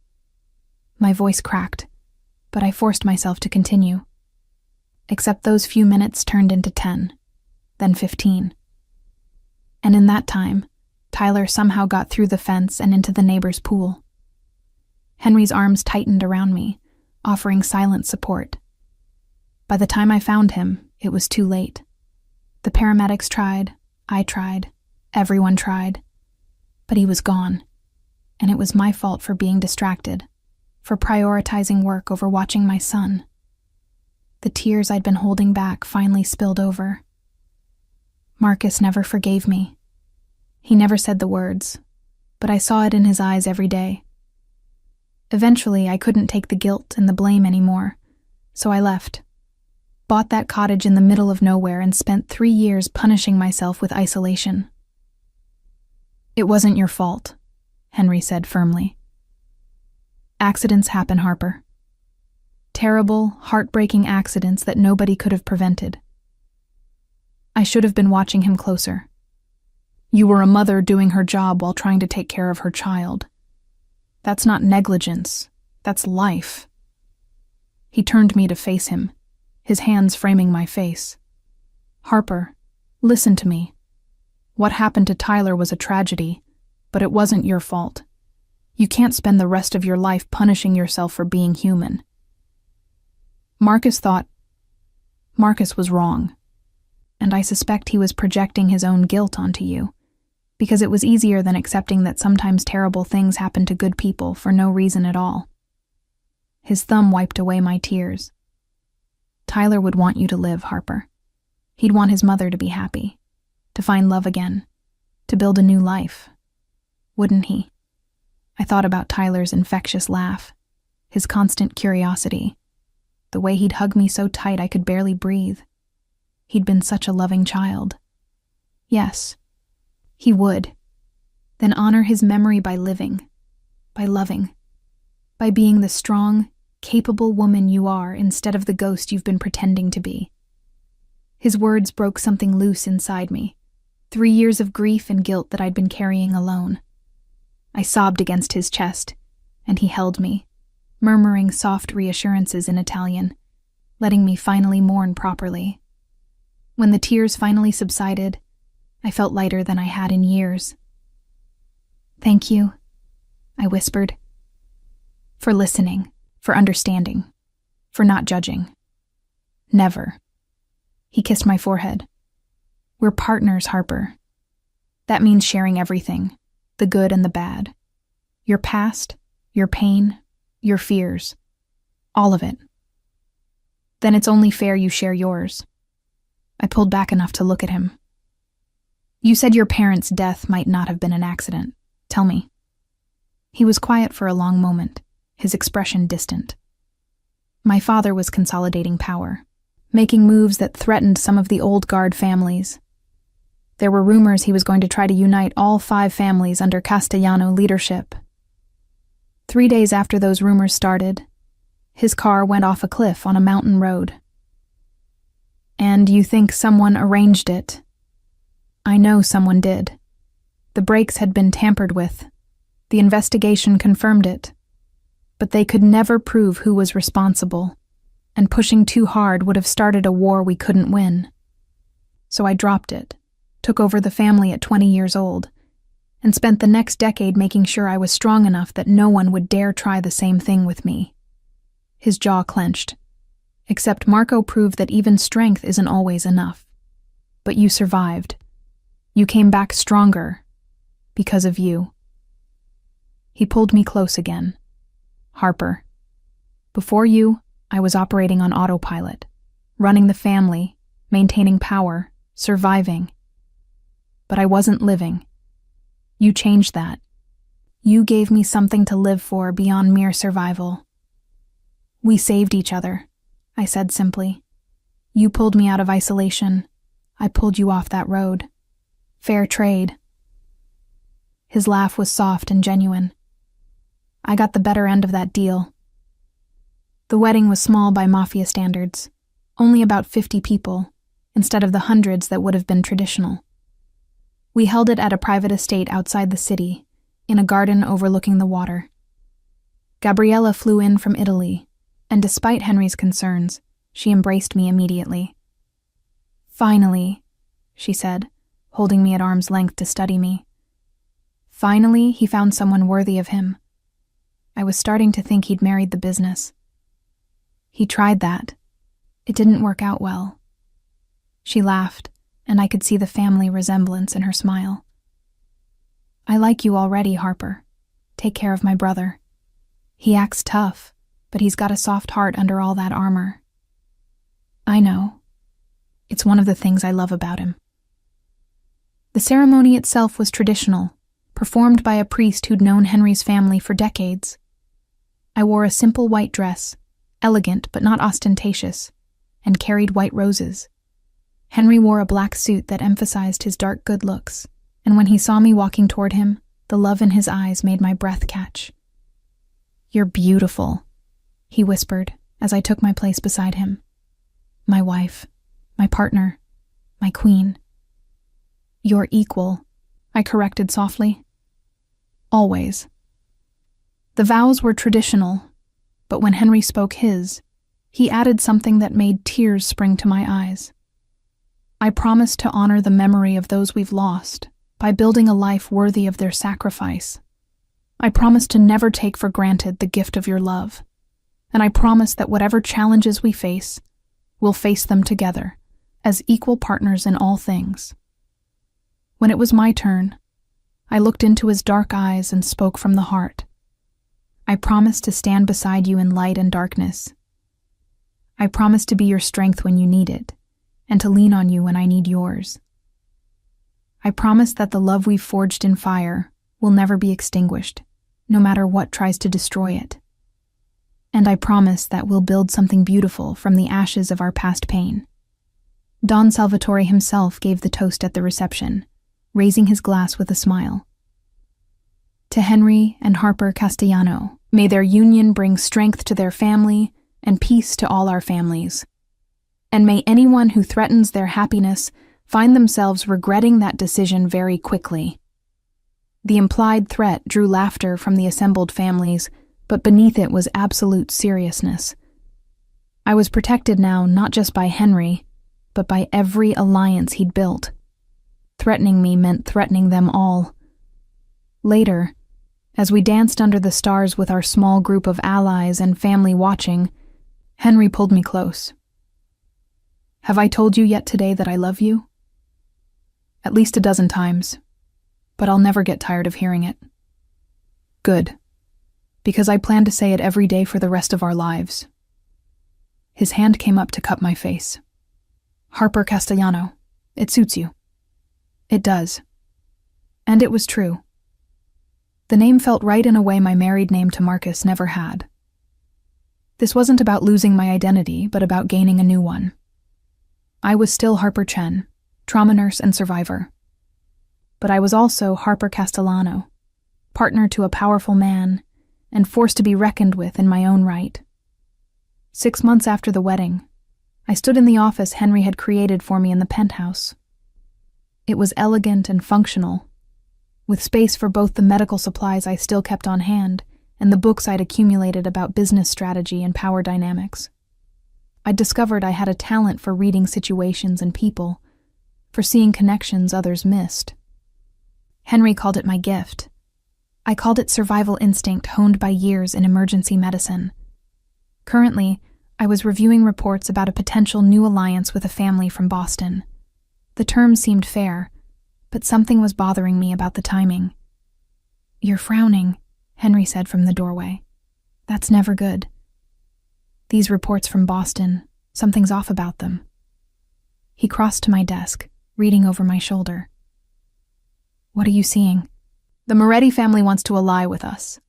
My voice cracked, but I forced myself to continue. Except those few minutes turned into 10, then 15. And in that time, Tyler somehow got through the fence and into the neighbor's pool. Henry's arms tightened around me, offering silent support. By the time I found him, it was too late. The paramedics tried, I tried, everyone tried. But he was gone, and it was my fault for being distracted, for prioritizing work over watching my son. The tears I'd been holding back finally spilled over. Marcus never forgave me. He never said the words, but I saw it in his eyes every day. Eventually, I couldn't take the guilt and the blame anymore, so I left. Bought that cottage in the middle of nowhere and spent 3 years punishing myself with isolation. It wasn't your fault, Henry said firmly. Accidents happen, Harper. Terrible, heartbreaking accidents that nobody could have prevented. I should have been watching him closer. You were a mother doing her job while trying to take care of her child. That's not negligence, that's life. He turned me to face him, his hands framing my face. Harper, listen to me. What happened to Tyler was a tragedy, but it wasn't your fault. You can't spend the rest of your life punishing yourself for being human. Marcus was wrong, and I suspect he was projecting his own guilt onto you, because it was easier than accepting that sometimes terrible things happen to good people for no reason at all. His thumb wiped away my tears. Tyler would want you to live, Harper. He'd want his mother to be happy, to find love again, to build a new life. Wouldn't he? I thought about Tyler's infectious laugh, his constant curiosity, the way he'd hug me so tight I could barely breathe. He'd been such a loving child. Yes, he would. Then honor his memory by living, by loving, by being the strong, capable woman you are instead of the ghost you've been pretending to be. His words broke something loose inside me, 3 years of grief and guilt that I'd been carrying alone. I sobbed against his chest, and he held me, murmuring soft reassurances in Italian, letting me finally mourn properly. When the tears finally subsided, I felt lighter than I had in years. Thank you, I whispered. For listening, for understanding, for not judging. Never. He kissed my forehead. We're partners, Harper. That means sharing everything, the good and the bad. Your past, your pain, your fears. All of it. Then it's only fair you share yours. I pulled back enough to look at him. You said your parents' death might not have been an accident. Tell me. He was quiet for a long moment, his expression distant. My father was consolidating power, making moves that threatened some of the old guard families. There were rumors he was going to try to unite all 5 families under Castellano leadership. 3 days after those rumors started, his car went off a cliff on a mountain road. And you think someone arranged it? I know someone did. The brakes had been tampered with. The investigation confirmed it. But they could never prove who was responsible, and pushing too hard would have started a war we couldn't win. So I dropped it, took over the family at 20 years old, and spent the next decade making sure I was strong enough that no one would dare try the same thing with me. His jaw clenched. Except Marco proved that even strength isn't always enough. But you survived. You came back stronger. Because of you. He pulled me close again. Harper. Before you, I was operating on autopilot, running the family, maintaining power, surviving. But I wasn't living. You changed that. You gave me something to live for beyond mere survival. We saved each other, I said simply. You pulled me out of isolation. I pulled you off that road. Fair trade. His laugh was soft and genuine. I got the better end of that deal. The wedding was small by Mafia standards, only about 50 people, instead of the hundreds that would have been traditional. We held it at a private estate outside the city, in a garden overlooking the water. Gabriella flew in from Italy, and despite Henry's concerns, she embraced me immediately. Finally, she said, holding me at arm's length to study me. Finally, he found someone worthy of him. I was starting to think he'd married the business. He tried that. It didn't work out well. She laughed, and I could see the family resemblance in her smile. I like you already, Harper. Take care of my brother. He acts tough, but he's got a soft heart under all that armor. I know. It's one of the things I love about him. The ceremony itself was traditional, performed by a priest who'd known Henry's family for decades. I wore a simple white dress, elegant but not ostentatious, and carried white roses. Henry wore a black suit that emphasized his dark good looks, and when he saw me walking toward him, the love in his eyes made my breath catch. You're beautiful, he whispered as I took my place beside him. My wife, my partner, my queen. Your equal, I corrected softly. Always. The vows were traditional, but when Henry spoke his, he added something that made tears spring to my eyes. I promised to honor the memory of those we've lost by building a life worthy of their sacrifice. I promised to never take for granted the gift of your love, and I promised that whatever challenges we face, we'll face them together, as equal partners in all things. When it was my turn, I looked into his dark eyes and spoke from the heart. I promised to stand beside you in light and darkness. I promised to be your strength when you need it, and to lean on you when I need yours. I promise that the love we've forged in fire will never be extinguished, no matter what tries to destroy it. And I promise that we'll build something beautiful from the ashes of our past pain. Don Salvatore himself gave the toast at the reception, raising his glass with a smile. To Henry and Harper Castellano, may their union bring strength to their family and peace to all our families. And may anyone who threatens their happiness find themselves regretting that decision very quickly. The implied threat drew laughter from the assembled families, but beneath it was absolute seriousness. I was protected now not just by Henry, but by every alliance he'd built. Threatening me meant threatening them all. Later, as we danced under the stars with our small group of allies and family watching, Henry pulled me close. Have I told you yet today that I love you? At least a dozen times, but I'll never get tired of hearing it. Good, because I plan to say it every day for the rest of our lives. His hand came up to cup my face. Harper Castellano, it suits you. It does. And it was true. The name felt right in a way my married name to Marcus never had. This wasn't about losing my identity, but about gaining a new one. I was still Harper Chen, trauma nurse and survivor. But I was also Harper Castellano, partner to a powerful man, and forced to be reckoned with in my own right. 6 months after the wedding, I stood in the office Henry had created for me in the penthouse. It was elegant and functional, with space for both the medical supplies I still kept on hand and the books I'd accumulated about business strategy and power dynamics. I'd discovered I had a talent for reading situations and people, for seeing connections others missed. Henry called it my gift. I called it survival instinct honed by years in emergency medicine. Currently, I was reviewing reports about a potential new alliance with a family from Boston. The terms seemed fair, but something was bothering me about the timing. "You're frowning," Henry said from the doorway. "That's never good. These reports from Boston, something's off about them." He crossed to my desk, reading over my shoulder. "What are you seeing?" "The Moretti family wants to ally with us,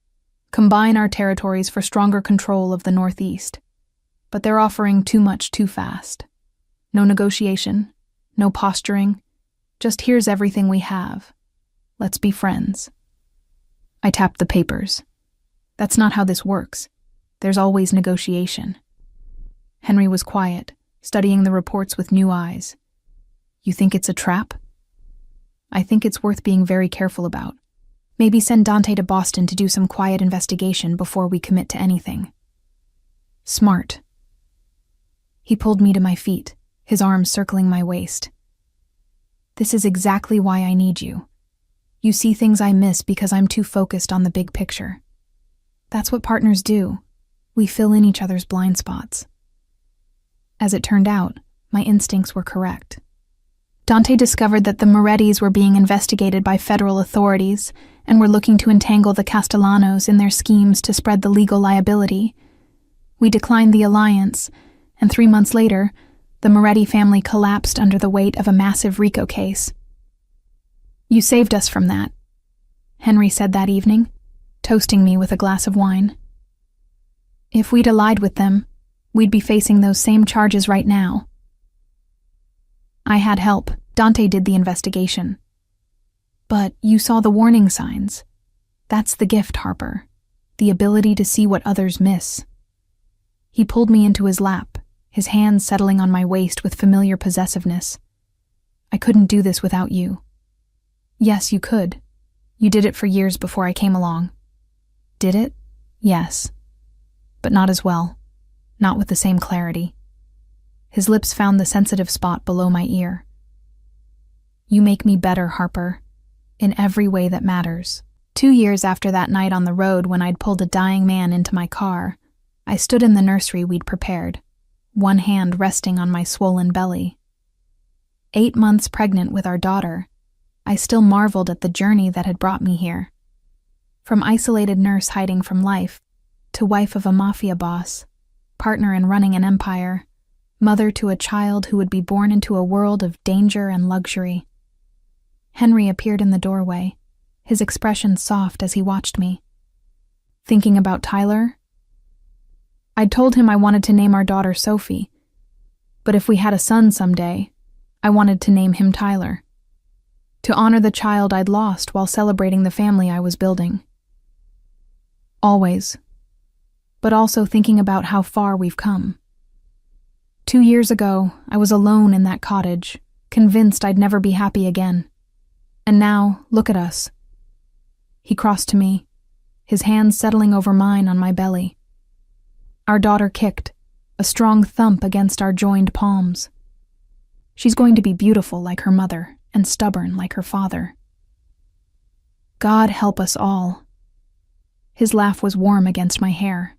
combine our territories for stronger control of the Northeast. But they're offering too much too fast. No negotiation, no posturing, just here's everything we have. Let's be friends." I tapped the papers. "That's not how this works. There's always negotiation." Henry was quiet, studying the reports with new eyes. "You think it's a trap?" "I think it's worth being very careful about. Maybe send Dante to Boston to do some quiet investigation before we commit to anything." "Smart." He pulled me to my feet, his arms circling my waist. "This is exactly why I need you. You see things I miss because I'm too focused on the big picture. That's what partners do. We fill in each other's blind spots." As it turned out, my instincts were correct. Dante discovered that the Morettis were being investigated by federal authorities and were looking to entangle the Castellanos in their schemes to spread the legal liability. We declined the alliance, and 3 months later, the Moretti family collapsed under the weight of a massive RICO case. "You saved us from that," Henry said that evening, toasting me with a glass of wine. "If we'd allied with them, we'd be facing those same charges right now." "I had help. Dante did the investigation." "But you saw the warning signs. That's the gift, Harper. The ability to see what others miss." He pulled me into his lap, his hands settling on my waist with familiar possessiveness. "I couldn't do this without you." "Yes, you could. You did it for years before I came along." "Did it? Yes. But not as well. Not with the same clarity." His lips found the sensitive spot below my ear. "You make me better, Harper. In every way that matters." 2 years after that night on the road when I'd pulled a dying man into my car, I stood in the nursery we'd prepared, one hand resting on my swollen belly. 8 months pregnant with our daughter, I still marveled at the journey that had brought me here. From isolated nurse hiding from life, to wife of a mafia boss, partner in running an empire, mother to a child who would be born into a world of danger and luxury. Henry appeared in the doorway, his expression soft as he watched me. "Thinking about Tyler?" I'd told him I wanted to name our daughter Sophie, but if we had a son someday, I wanted to name him Tyler, to honor the child I'd lost while celebrating the family I was building. Always, but also thinking about how far we've come. 2 years ago, I was alone in that cottage, convinced I'd never be happy again. And now, look at us. He crossed to me, his hands settling over mine on my belly. Our daughter kicked, a strong thump against our joined palms. She's going to be beautiful like her mother and stubborn like her father. God help us all. His laugh was warm against my hair.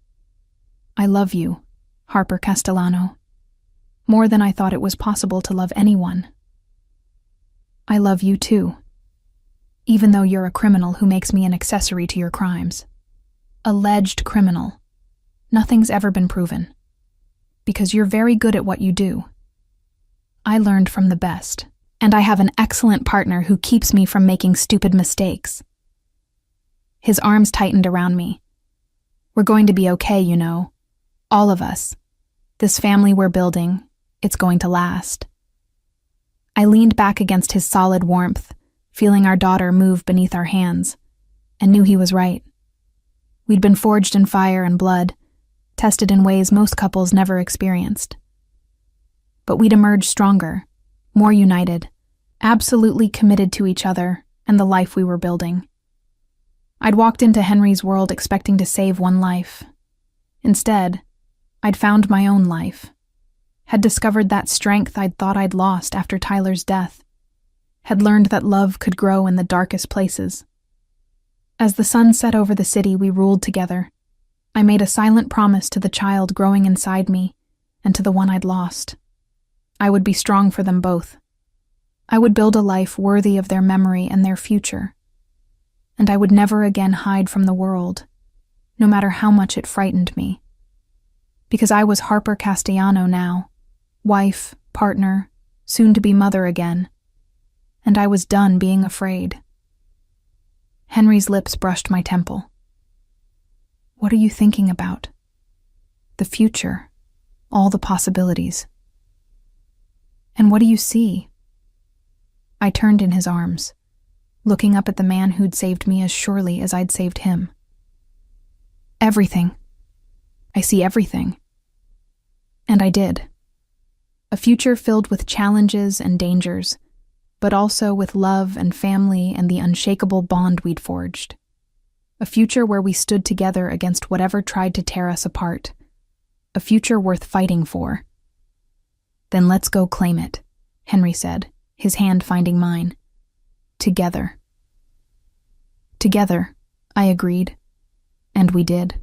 I love you, Harper Castellano, more than I thought it was possible to love anyone. I love you too, even though you're a criminal who makes me an accessory to your crimes. Alleged criminal. Nothing's ever been proven. Because you're very good at what you do. I learned from the best, and I have an excellent partner who keeps me from making stupid mistakes. His arms tightened around me. We're going to be okay, you know. All of us. This family we're building, it's going to last. I leaned back against his solid warmth, feeling our daughter move beneath our hands, and knew he was right. We'd been forged in fire and blood, tested in ways most couples never experienced. But we'd emerge stronger, more united, absolutely committed to each other and the life we were building. I'd walked into Henry's world expecting to save one life. Instead, I'd found my own life, had discovered that strength I'd thought I'd lost after Tyler's death, had learned that love could grow in the darkest places. As the sun set over the city we ruled together, I made a silent promise to the child growing inside me and to the one I'd lost. I would be strong for them both. I would build a life worthy of their memory and their future. And I would never again hide from the world, no matter how much it frightened me. Because I was Harper Castellano now, wife, partner, soon-to-be mother again, and I was done being afraid. Henry's lips brushed my temple. What are you thinking about? The future, all the possibilities. And what do you see? I turned in his arms, looking up at the man who'd saved me as surely as I'd saved him. Everything. I see everything. And I did. A future filled with challenges and dangers, but also with love and family and the unshakable bond we'd forged. A future where we stood together against whatever tried to tear us apart. A future worth fighting for. Then let's go claim it, Henry said, his hand finding mine. Together. Together, I agreed. And we did.